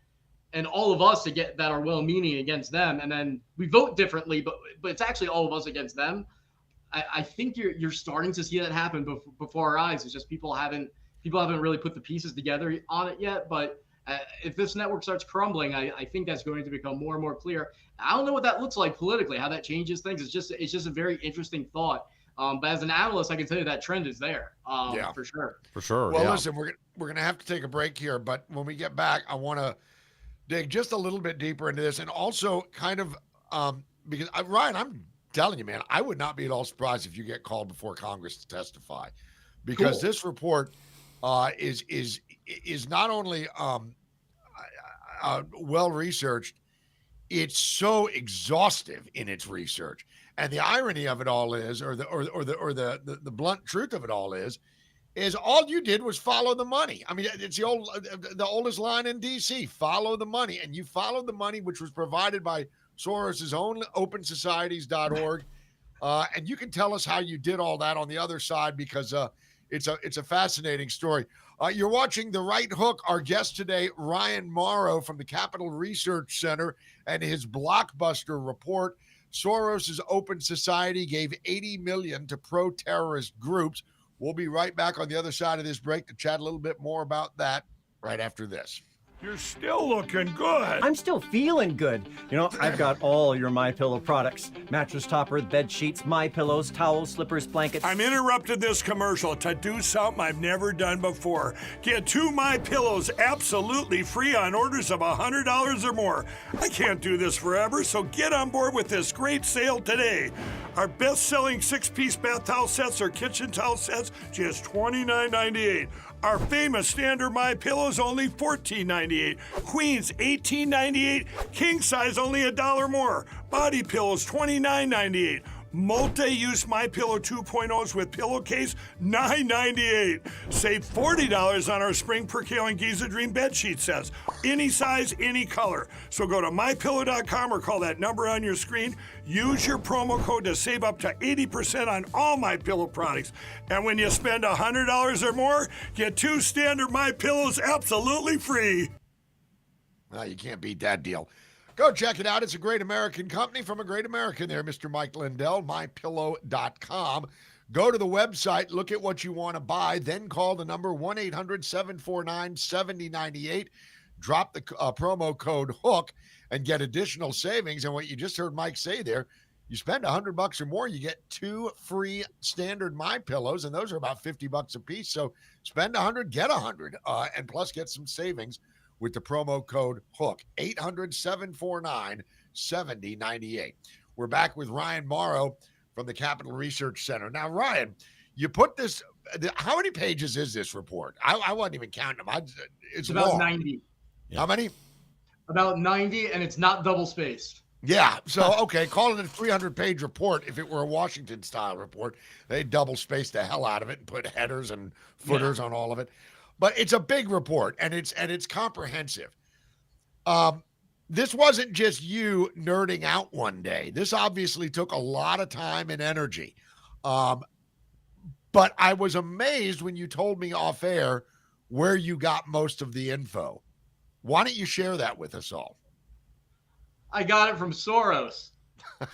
and all of us that are well-meaning against them, and then we vote differently, but it's actually all of us against them. I think you're starting to see that happen before our eyes. It's just people haven't really put the pieces together on it yet. But if this network starts crumbling, I think that's going to become more and more clear. I don't know what that looks like politically, how that changes things. It's just a very interesting thought. But as an analyst, I can tell you that trend is there, for sure. For sure. Well, yeah. listen, we're gonna have to take a break here, but when we get back, I want to dig just a little bit deeper into this, and also kind of because Ryan, I'm telling you, man, I would not be at all surprised if you get called before Congress to testify, because this report is not only well researched, it's so exhaustive in its research. And the irony of it all is, or the blunt truth of it all is all you did was follow the money. I mean, it's the oldest line in DC: follow the money, and you followed the money, which was provided by Soros's own OpenSocieties.org. And you can tell us how you did all that on the other side, because it's a fascinating story. You're watching The Right Hook. Our guest today, Ryan Morrow from the Capital Research Center, and his blockbuster report. Soros's Open Society gave $80 million to pro-terrorist groups. We'll be right back on the other side of this break to chat a little bit more about that right after this. You're still looking good. I'm still feeling good. You know, I've got all your MyPillow products. Mattress topper, bed sheets, MyPillows, towels, slippers, blankets. I'm interrupting this commercial to do something I've never done before. Get 2 MyPillows absolutely free on orders of $100 or more. I can't do this forever, so get on board with this great sale today. Our best-selling 6-piece bath towel sets or kitchen towel sets, just $29.98. Our famous standard MyPillows only $14.98. Queens $18.98. King size only $1 more. Body pillows $29.98. Multi-use MyPillow 2.0s with pillowcase $9.98. Save $40 on our Spring Percale and Giza Dream bed sheet sets. Any size, any color. So go to MyPillow.com or call that number on your screen. Use your promo code to save up to 80% on all MyPillow products. And when you spend $100 or more, get 2 standard MyPillows absolutely free. Well, you can't beat that deal. Go check it out. It's a great American company from a great American there, Mr. Mike Lindell, mypillow.com. Go to the website, look at what you want to buy, then call the number 1-800-749-7098. Drop the promo code HOOK and get additional savings. And what you just heard Mike say there, you spend $100 or more, you get 2 free standard MyPillows, and those are about $50 a piece. So spend $100, get $100, and plus get some savings with the promo code HOOK, 800-749-7098. We're back with Ryan Morrow from the Capital Research Center. Now, Ryan, you put this. How many pages is this report? I wasn't even counting them. It's about long. 90. How many? About 90, and it's not double spaced. Yeah. So, okay, call it a 300-page report. If it were a Washington-style report, they'd double space the hell out of it and put headers and footers on all of it. But it's a big report, and it's comprehensive. This wasn't just you nerding out one day. This obviously took a lot of time and energy. But I was amazed when you told me off air where you got most of the info. Why don't you share that with us all? I got it from Soros.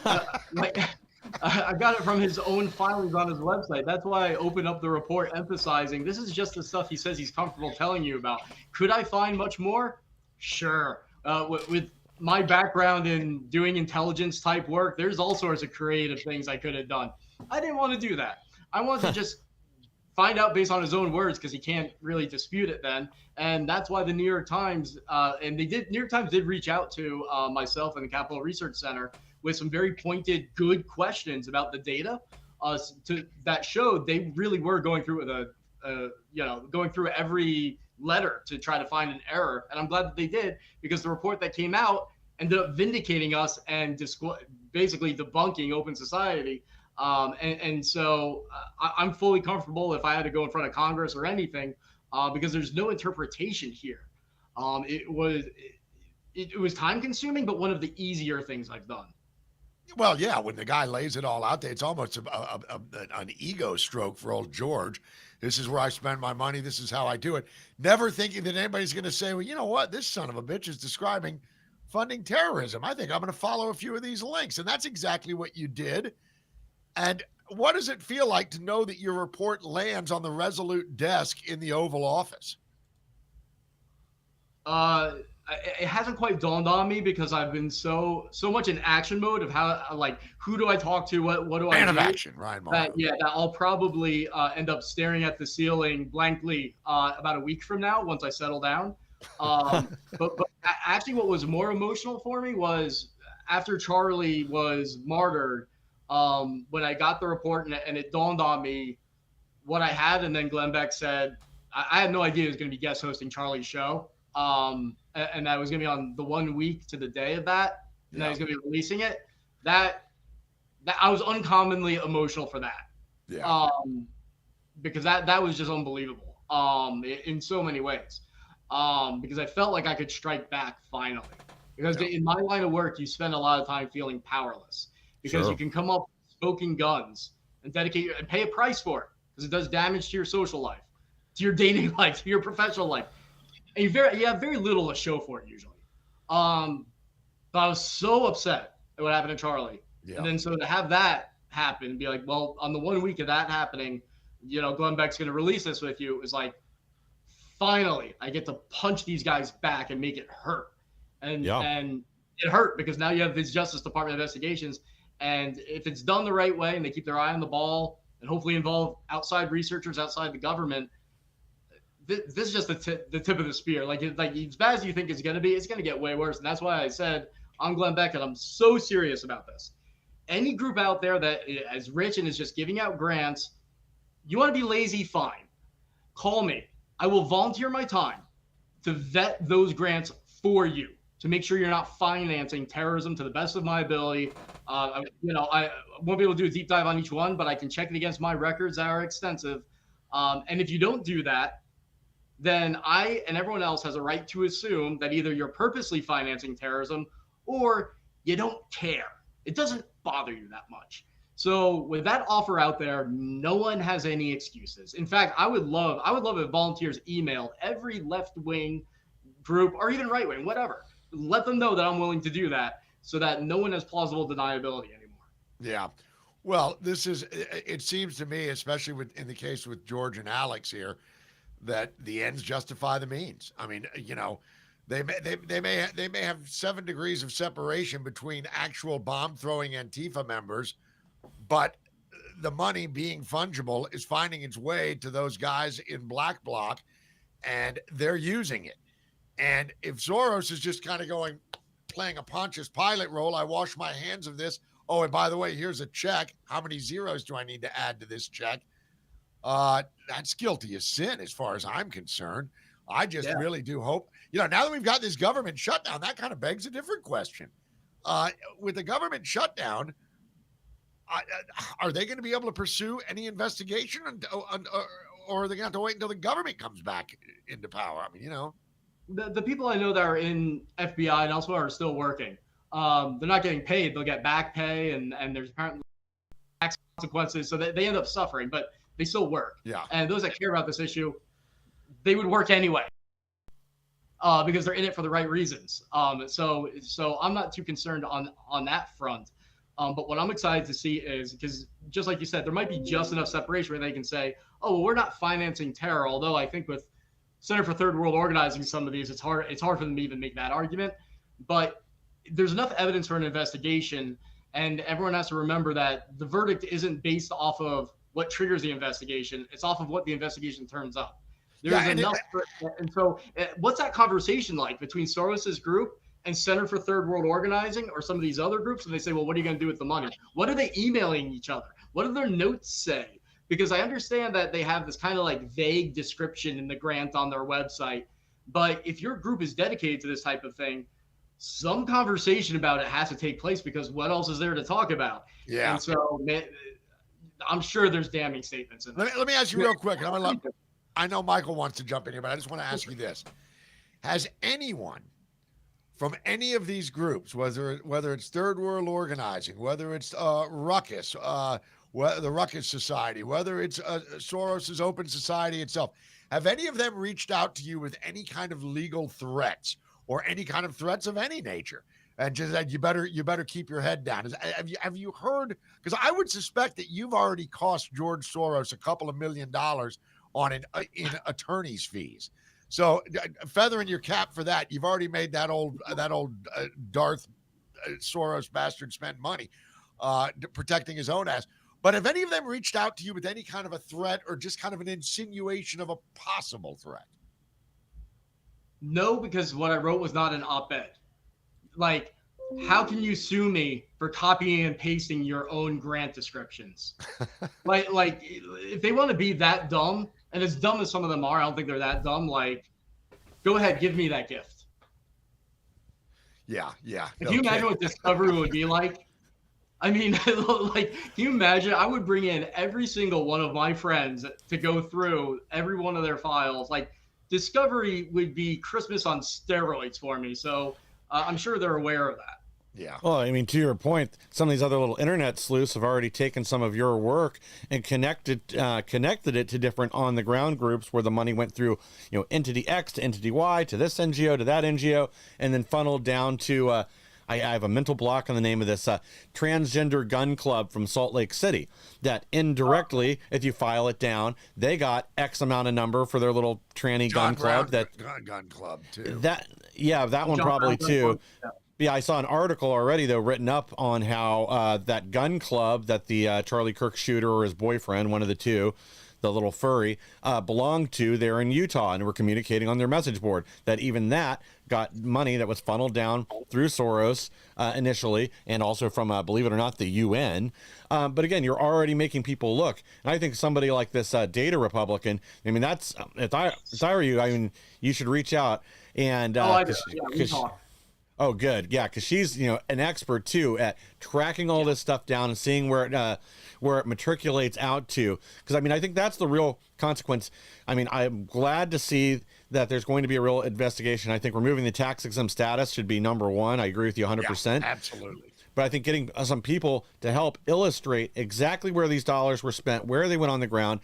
I got it from his own filings on his website. That's why I opened up the report emphasizing this is just the stuff he says he's comfortable telling you about. Could I find much more? Sure. With my background in doing intelligence type work, there's all sorts of creative things I could have done. I didn't want to do that. I wanted to just find out based on his own words, because he can't really dispute it then. And that's why the New York Times, New York Times did reach out to myself and the Capitol Research Center with some very pointed, good questions about the data that showed they really were going through going through every letter to try to find an error. And I'm glad that they did, because the report that came out ended up vindicating us and basically debunking open society. So I'm fully comfortable if I had to go in front of Congress or anything, because there's no interpretation here. It was time consuming, but one of the easier things I've done. Well, yeah, when the guy lays it all out there, it's almost an ego stroke for old George. This is where I spend my money. This is how I do it. Never thinking that anybody's going to say, well, you know what? This son of a bitch is describing funding terrorism. I think I'm going to follow a few of these links. And that's exactly what you did. And what does it feel like to know that your report lands on the Resolute desk in the Oval Office? It hasn't quite dawned on me, because I've been so much in action mode of how, like, who do I talk to? What do I do? Man of action, Ryan Marlowe. That I'll probably end up staring at the ceiling blankly about a week from now, once I settle down. But actually, what was more emotional for me was after Charlie was martyred, when I got the report and it dawned on me what I had. And then Glenn Beck said, I had no idea he was going to be guest hosting Charlie's show. And that was going to be on the 1 week to the day of that. And that he was going to be releasing it. That I was uncommonly emotional for that. Yeah. Because that was just unbelievable. In so many ways. Because I felt like I could strike back finally. Because in my line of work, you spend a lot of time feeling powerless. Because you can come up with smoking guns and dedicate and pay a price for it, because it does damage to your social life, to your dating life, to your professional life. And you have very little to show for it usually. But I was so upset at what happened to Charlie. Yeah. And then so to have that happen and be like, well, on the 1 week of that happening, Glenn Beck's going to release this with you, is like, finally, I get to punch these guys back and make it hurt. And it hurt, because now you have these Justice Department investigations. And if it's done the right way and they keep their eye on the ball and hopefully involve outside researchers outside the government, this is just the tip of the spear. Like as bad as you think it's going to be, it's going to get way worse. And that's why I said I'm Glenn Beck, and I'm so serious about this. Any group out there that is rich and is just giving out grants, you want to be lazy, fine. Call me. I will volunteer my time to vet those grants for you, to make sure you're not financing terrorism to the best of my ability. I won't be able to do a deep dive on each one, but I can check it against my records that are extensive. And if you don't do that, then I and everyone else has a right to assume that either you're purposely financing terrorism or you don't care. It doesn't bother you that much. So with that offer out there, no one has any excuses. In fact, I would love if volunteers email every left-wing group or even right-wing, whatever. Let them know that I'm willing to do that, so that no one has plausible deniability anymore. Yeah. Well, it seems to me, especially in the case with George and Alex here, that the ends justify the means. I mean, they may have 7 degrees of separation between actual bomb-throwing Antifa members, but the money, being fungible, is finding its way to those guys in Black Bloc, and they're using it. And if Soros is just kind of playing a Pontius Pilate role, I wash my hands of this. Oh, and by the way, here's a check. How many zeros do I need to add to this check? that's guilty as sin as far as I'm concerned. I just Yeah. really do hope, now that we've got this government shutdown, that kind of begs a different question. With the government shutdown, are they going to be able to pursue any investigation, or are they going to have to wait until the government comes back into power? I mean, The people I know that are in FBI and elsewhere are still working. They're not getting paid. They'll get back pay, and there's apparently tax consequences, so they end up suffering, but they still work. Yeah. And those that care about this issue, they would work anyway, because they're in it for the right reasons. So I'm not too concerned on that front. But what I'm excited to see is, because just like you said, there might be just enough separation where they can say, oh, well, we're not financing terror. Although I think with Center for Third World organizing some of these, it's hard for them to even make that argument. But there's enough evidence for an investigation, and everyone has to remember that the verdict isn't based off of what triggers the investigation. It's off of what the investigation turns up. There's enough. And so what's that conversation like between Soros's group and Center for Third World Organizing or some of these other groups? And they say, well, what are you going to do with the money? What are they emailing each other? What do their notes say? Because I understand that they have this kind of like vague description in the grant on their website. But if your group is dedicated to this type of thing, some conversation about it has to take place, because what else is there to talk about? Yeah. And so I'm sure there's damning statements in there. Let me ask you real quick. And I know Michael wants to jump in here, but I just want to ask you this. Has anyone from any of these groups, whether it's Third World Organizing, whether it's Ruckus, the Ruckus Society, whether it's Soros's Open Society itself, have any of them reached out to you with any kind of legal threats or any kind of threats of any nature, and just said you better keep your head down? Have you heard? Because I would suspect that you've already cost George Soros a couple of $1 million in attorney's fees. So feathering your cap for that, you've already made that old Darth Soros bastard spend money protecting his own ass. But have any of them reached out to you with any kind of a threat or just kind of an insinuation of a possible threat? No, because what I wrote was not an op-ed. Like, how can you sue me for copying and pasting your own grant descriptions? like if they want to be that dumb, and as dumb as some of them are, I don't think they're that dumb. Like, go ahead, give me that gift. Yeah. Can you imagine what Discovery would be like? I mean, like, can you imagine? I would bring in every single one of my friends to go through every one of their files. Like, Discovery would be Christmas on steroids for me. So I'm sure they're aware of that. Yeah. Well, I mean, to your point, some of these other little internet sleuths have already taken some of your work and connected it to different on-the-ground groups where the money went through, entity X to entity Y to this NGO to that NGO, and then funneled down to, I have a mental block on the name of this, Transgender Gun Club from Salt Lake City, that indirectly, if you file it down, they got X amount of number for their little tranny gun club. Gun club, too. That one probably, too. Yeah, I saw an article already, though, written up on how that gun club that the Charlie Kirk shooter or his boyfriend, one of the two, the little furry, belonged to there in Utah, and were communicating on their message board, that even that got money that was funneled down through Soros initially, and also from, believe it or not, the UN. But again, you're already making people look. And I think somebody like this data Republican, I mean, that's, if I were you, I mean, you should reach out and... Oh, good. Yeah, because she's, an expert, too, at tracking all this stuff down and seeing where it matriculates out to. Because, I mean, I think that's the real consequence. I mean, I'm glad to see that there's going to be a real investigation. I think removing the tax exempt status should be number one. I agree with you 100%. Yeah, absolutely. But I think getting some people to help illustrate exactly where these dollars were spent, where they went on the ground,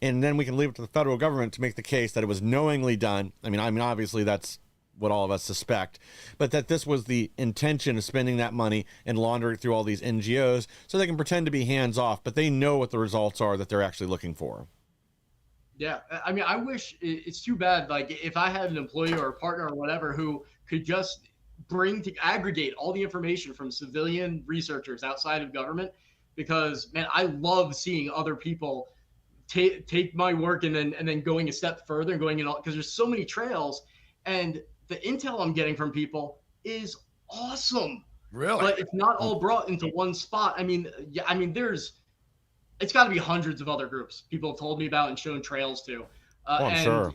and then we can leave it to the federal government to make the case that it was knowingly done. I mean, obviously that's what all of us suspect, but that this was the intention of spending that money and laundering it through all these NGOs so they can pretend to be hands off, but they know what the results are that they're actually looking for. Yeah. I mean, I wish, it's too bad. Like, if I had an employee or a partner or whatever who could just aggregate all the information from civilian researchers outside of government, because, man, I love seeing other people take my work and then going a step further and going in all, because there's so many trails, and the intel I'm getting from people is awesome. Really? But it's not all brought into one spot. I mean, there's it's got to be hundreds of other groups people have told me about and shown trails to. I'm And sure.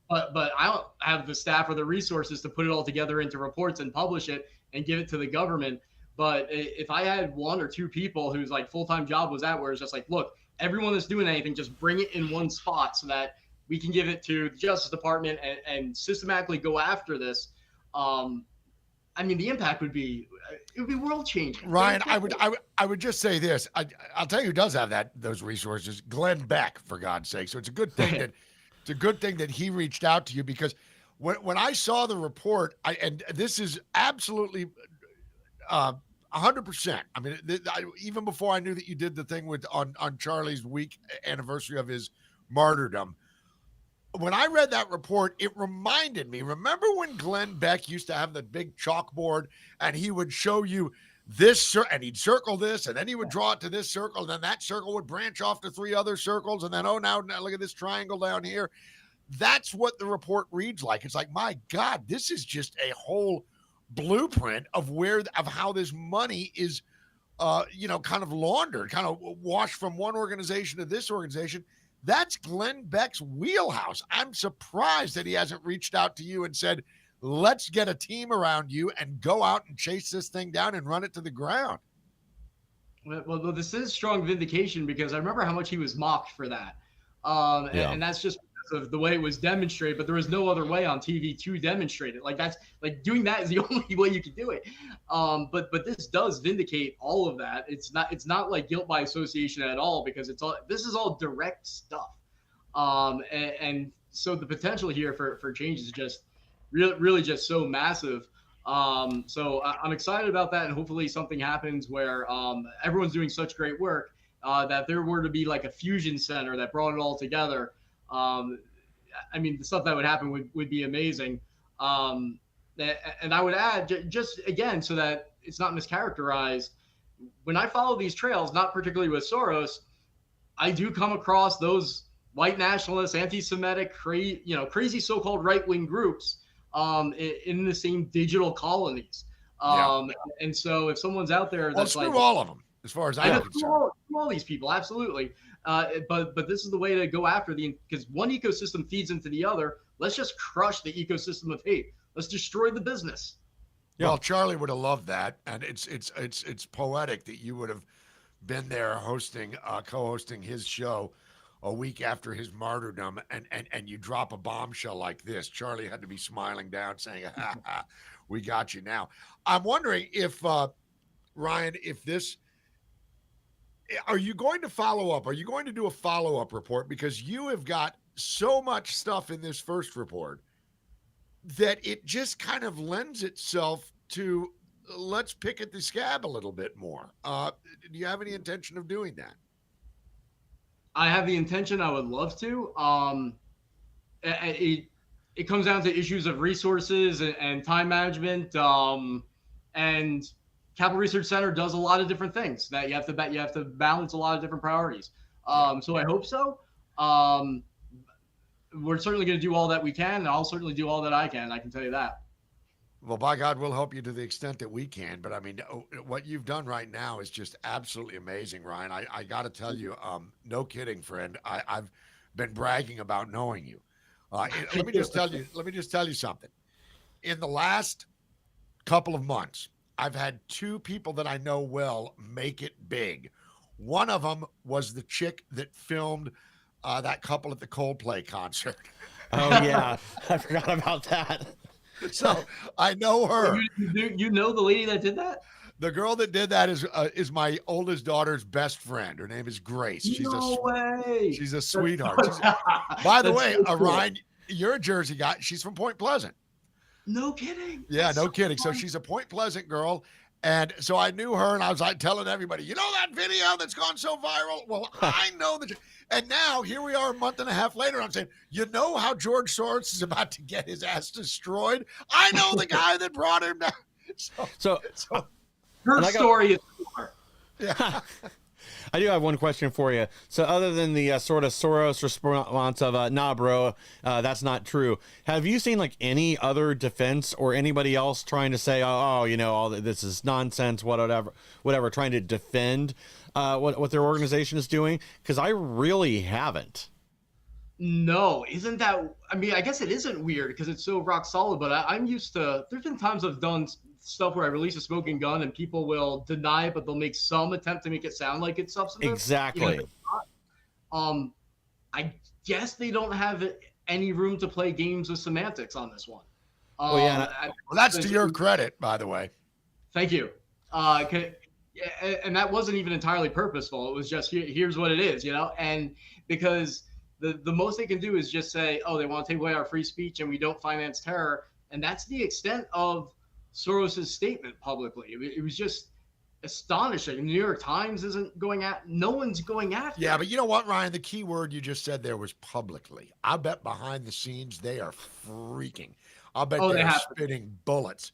but I don't have the staff or the resources to put it all together into reports and publish it and give it to the government. But if I had one or two people whose like full-time job was that, where it's just like, look, everyone that's doing anything, just bring it in one spot so that we can give it to the Justice Department and systematically go after this. I mean, the impact would be world changing. Ryan, I would just say this. I'll tell you who does have those resources. Glenn Beck, for God's sake. So it's a good thing that he reached out to you, because when I saw the report, and this is absolutely 100%. I mean, even before I knew that you did the thing on Charlie's week anniversary of his martyrdom, when I read that report, it reminded me. Remember when Glenn Beck used to have the big chalkboard and he would show you this, and he'd circle this, and then he would draw it to this circle, and then that circle would branch off to 3 other circles, and then, oh, now look at this triangle down here. That's what the report reads like. It's like, my God, this is just a whole blueprint of how this money is, kind of laundered, kind of washed from one organization to this organization. That's Glenn Beck's wheelhouse. I'm surprised that he hasn't reached out to you and said, let's get a team around you and go out and chase this thing down and run it to the ground. Well, this is strong vindication, because I remember how much he was mocked for that. And that's just because of the way it was demonstrated, but there was no other way on TV to demonstrate it. Like, that's like, doing that is the only way you can do it. But this does vindicate all of that. It's not like guilt by association at all, because this is all direct stuff. And so the potential here for change is just really just so massive. So I'm excited about that, and hopefully something happens where everyone's doing such great work that there were to be like a fusion center that brought it all together. I mean, the stuff that would happen would be amazing. And I would add, just again, so that it's not mischaracterized, when I follow these trails, not particularly with Soros, I do come across those white nationalist, anti-Semitic, crazy so-called right-wing groups in the same digital colonies. And so if someone's out there that's screw like, all of them, as far as I'm concerned. all these people, absolutely. But this is the way to go after because one ecosystem feeds into the other. Let's just crush the ecosystem of hate. Let's destroy the business. Yeah. Well, Charlie would have loved that, and it's poetic that you would have been there co-hosting his show a week after his martyrdom, and you drop a bombshell like this. Charlie had to be smiling down, saying, ha, we got you now. I'm wondering if, Ryan, are you going to follow up? Are you going to do a follow-up report? Because you have got so much stuff in this first report that it just kind of lends itself to, let's pick at the scab a little bit more. Do you have any intention of doing that? I have the intention. I would love to. It comes down to issues of resources and time management. And Capital Research Center does a lot of different things that you have to balance a lot of different priorities. So I hope so. We're certainly going to do all that we can, and I'll certainly do all that I can. I can tell you that. Well, by God, we'll help you to the extent that we can. But I mean, what you've done right now is just absolutely amazing, Ryan. I got to tell you, no kidding, friend. I've been bragging about knowing you. Let me just tell you something. In the last couple of months, I've had 2 people that I know well make it big. One of them was the chick that filmed that couple at the Coldplay concert. Oh yeah, I forgot about that. So I know her. You know the lady that did that? The girl that did that is my oldest daughter's best friend. Her name is Grace. She's way. She's a sweetheart. By the way, so cool. Ryan, you're a Jersey guy. She's from Point Pleasant. No kidding. Yeah, That's no so kidding. fun. So she's a Point Pleasant girl. And so I knew her, and I was like telling everybody, you know that video that's gone so viral? Well, I know that. And now here we are a month and a half later. I'm saying, you know how George Soros is about to get his ass destroyed? I know the guy that brought him down. So her story is more. Yeah. I do have one question for you. So, other than the sort of Soros response of "Nah, bro, that's not true," have you seen like any other defense or anybody else trying to say, "Oh, all this is nonsense," whatever, trying to defend what their organization is doing? Because I really haven't. No, isn't that? I mean, I guess it isn't weird because it's so rock solid. But I'm used to. There's been times I've done stuff where I release a smoking gun and people will deny it, but they'll make some attempt to make it sound like it's substantive. Exactly. I guess they don't have any room to play games with semantics on this one. Well, yeah, well, that's to your credit, by the way. Thank you. And that wasn't even entirely purposeful. It was just here's what it is, and because the most they can do is just say, oh, they want to take away our free speech and we don't finance terror. And that's the extent of Soros's statement publicly. It was just astonishing. The New York Times isn't going at, no one's going after. Yeah, but you know what, Ryan? The key word you just said there was publicly. I bet behind the scenes they are freaking. I bet they're spitting bullets.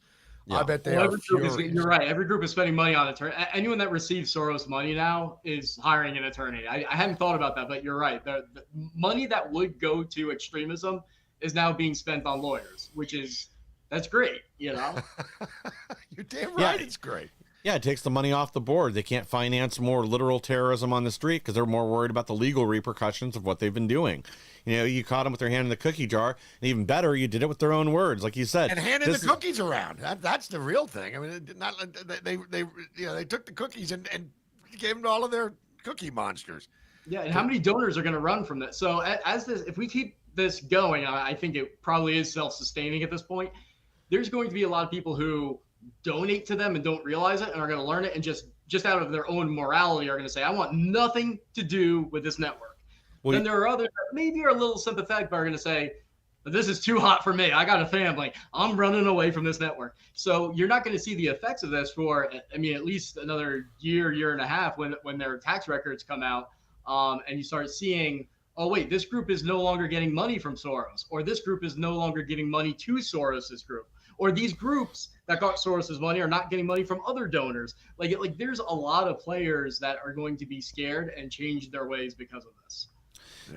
Yeah. I bet they are furious. You're right. Every group is spending money on attorney. Anyone that receives Soros money now is hiring an attorney. I hadn't thought about that, but you're right. The money that would go to extremism is now being spent on lawyers, that's great, You're damn right, it's great. Yeah, it takes the money off the board. They can't finance more literal terrorism on the street because they're more worried about the legal repercussions of what they've been doing. You caught them with their hand in the cookie jar, and even better, you did it with their own words, like you said. And handed the cookies around. That's the real thing. I mean, they took the cookies and gave them to all of their cookie monsters. Yeah, and how many donors are going to run from this? So if we keep this going, I think it probably is self-sustaining at this point. There's going to be a lot of people who donate to them and don't realize it and are going to learn it and just out of their own morality are going to say, I want nothing to do with this network. Well, then there are others that maybe are a little sympathetic but are going to say, this is too hot for me. I got a family. I'm running away from this network. So you're not going to see the effects of this for, at least another year and a half when their tax records come out and you start seeing, oh, wait, this group is no longer getting money from Soros, or this group is no longer giving money to Soros's group. Or these groups that got Soros's money are not getting money from other donors. Like there's a lot of players that are going to be scared and change their ways because of this.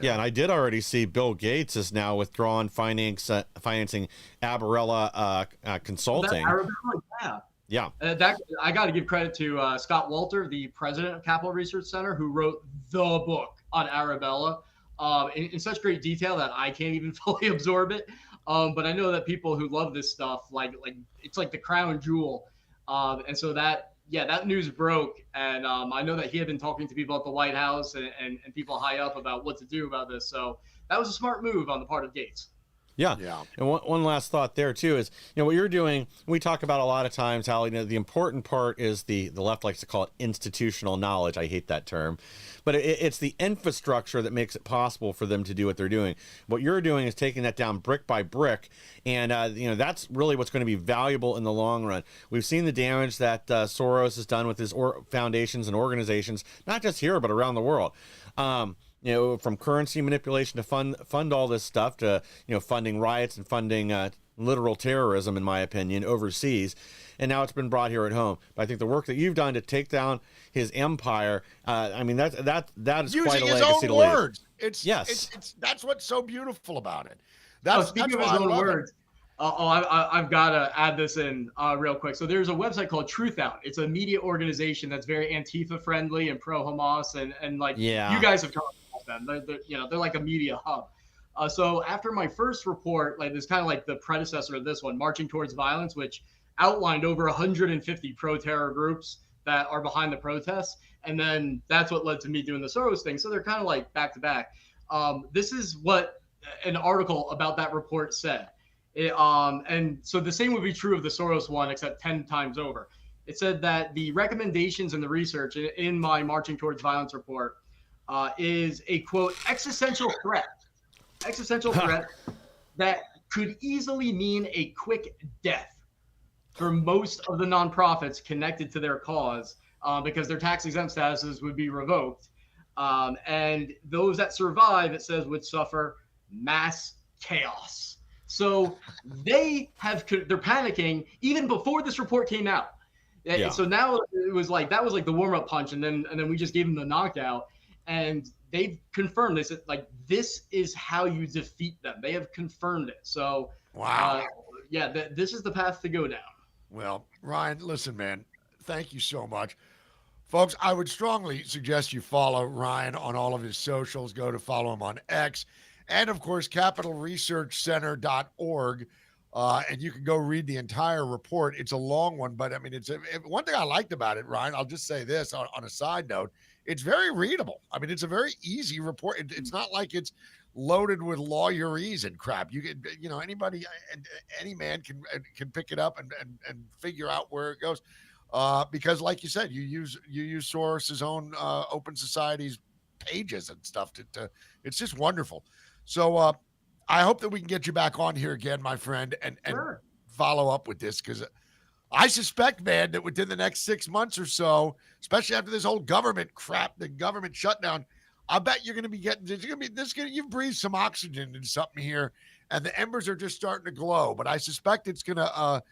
Yeah, and I did already see Bill Gates is now withdrawn financing Abarella Consulting. Yeah. I got to give credit to Scott Walter, the president of Capital Research Center, who wrote the book on Arabella in such great detail that I can't even fully absorb it. But I know that people who love this stuff, like it's like the crown jewel. And so that news broke. And I know that he had been talking to people at the White House and people high up about what to do about this. So that was a smart move on the part of Gates. Yeah. And one last thought there too is, what you're doing, we talk about a lot of times how, the important part is the left likes to call it institutional knowledge. I hate that term, but it's the infrastructure that makes it possible for them to do what they're doing. What you're doing is taking that down brick by brick. And, that's really what's going to be valuable in the long run. We've seen the damage that Soros has done with his foundations and organizations, not just here, but around the world. From currency manipulation to fund all this stuff to, funding riots and funding literal terrorism, in my opinion, overseas. And now it's been brought here at home. But I think the work that you've done to take down his empire, that is using quite a his legacy own to leave. words. It's that's what's so beautiful about it. Speaking of his own words, I've got to add this in real quick. So there's a website called Truth Out. It's a media organization that's very Antifa friendly and pro Hamas and you guys have talked about them. They're like a media hub. So after my first report, this kind of like the predecessor of this one, Marching Towards Violence, which outlined over 150 pro-terror groups that are behind the protests. And then that's what led to me doing the Soros thing. So they're kind of like back to back. This is what an article about that report said. And so the same would be true of the Soros one, except 10 times over. It said that the recommendations and the research in my Marching Towards Violence report is a, quote, existential threat that could easily mean a quick death for most of the nonprofits connected to their cause because their tax exempt statuses would be revoked. And those that survive, it says, would suffer mass chaos. So they're panicking even before this report came out. And Yeah. so now it was like that was like the warm up punch, and then we just gave him the knockout, and they've confirmed. They said like this is how you defeat them. They have confirmed it. So Wow. yeah, this is the path to go down. Well, Ryan, listen, man, thank you so much. Folks, I would strongly suggest you follow Ryan on all of his socials. Go to follow him on X and, of course, capitalresearchcenter.org. And you can go read the entire report. It's a long one, but I mean, one thing I liked about it, Ryan, I'll just say this on a side note. It's very readable. I mean, it's a very easy report. It's not like it's loaded with lawyerese and crap. You can, anybody, any man can pick it up and figure out where it goes. Because, like you said, you use Soros's own Open Society's pages and stuff. It's just wonderful. So I hope that we can get you back on here again, my friend, and Sure. follow up with this, because I suspect, man, that within the next 6 months or so, especially after this whole government crap, the government shutdown, I bet you're going to be getting you've breathed some oxygen into something here, and the embers are just starting to glow. But I suspect it's going to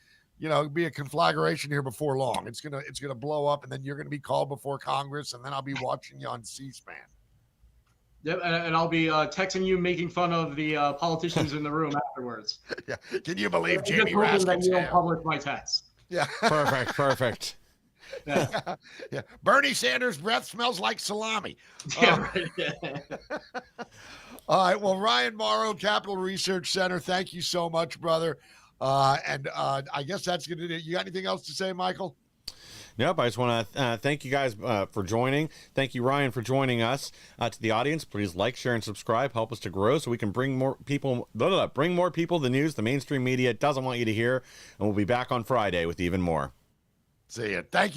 be a conflagration here before long. It's gonna blow up, and then you're gonna be called before Congress, and then I'll be watching you on C-SPAN. Yep, and I'll be texting you, making fun of the politicians in the room afterwards. Yeah, can you believe Just Jamie hoping that Raskin's you don't hair? publish my text. Yeah, Perfect. Yeah. yeah. Bernie Sanders' breath smells like salami. Yeah, right. All right. Well, Ryan Morrow, Capital Research Center, thank you so much, brother. And I guess that's gonna do it. You got anything else to say, Michael? Nope. I just want to thank you guys for joining. Thank you, Ryan, for joining us. To the audience, please like, share, and subscribe. Help us to grow so we can bring more people the news the mainstream media doesn't want you to hear. And we'll be back on Friday with even more. See you. Thank you.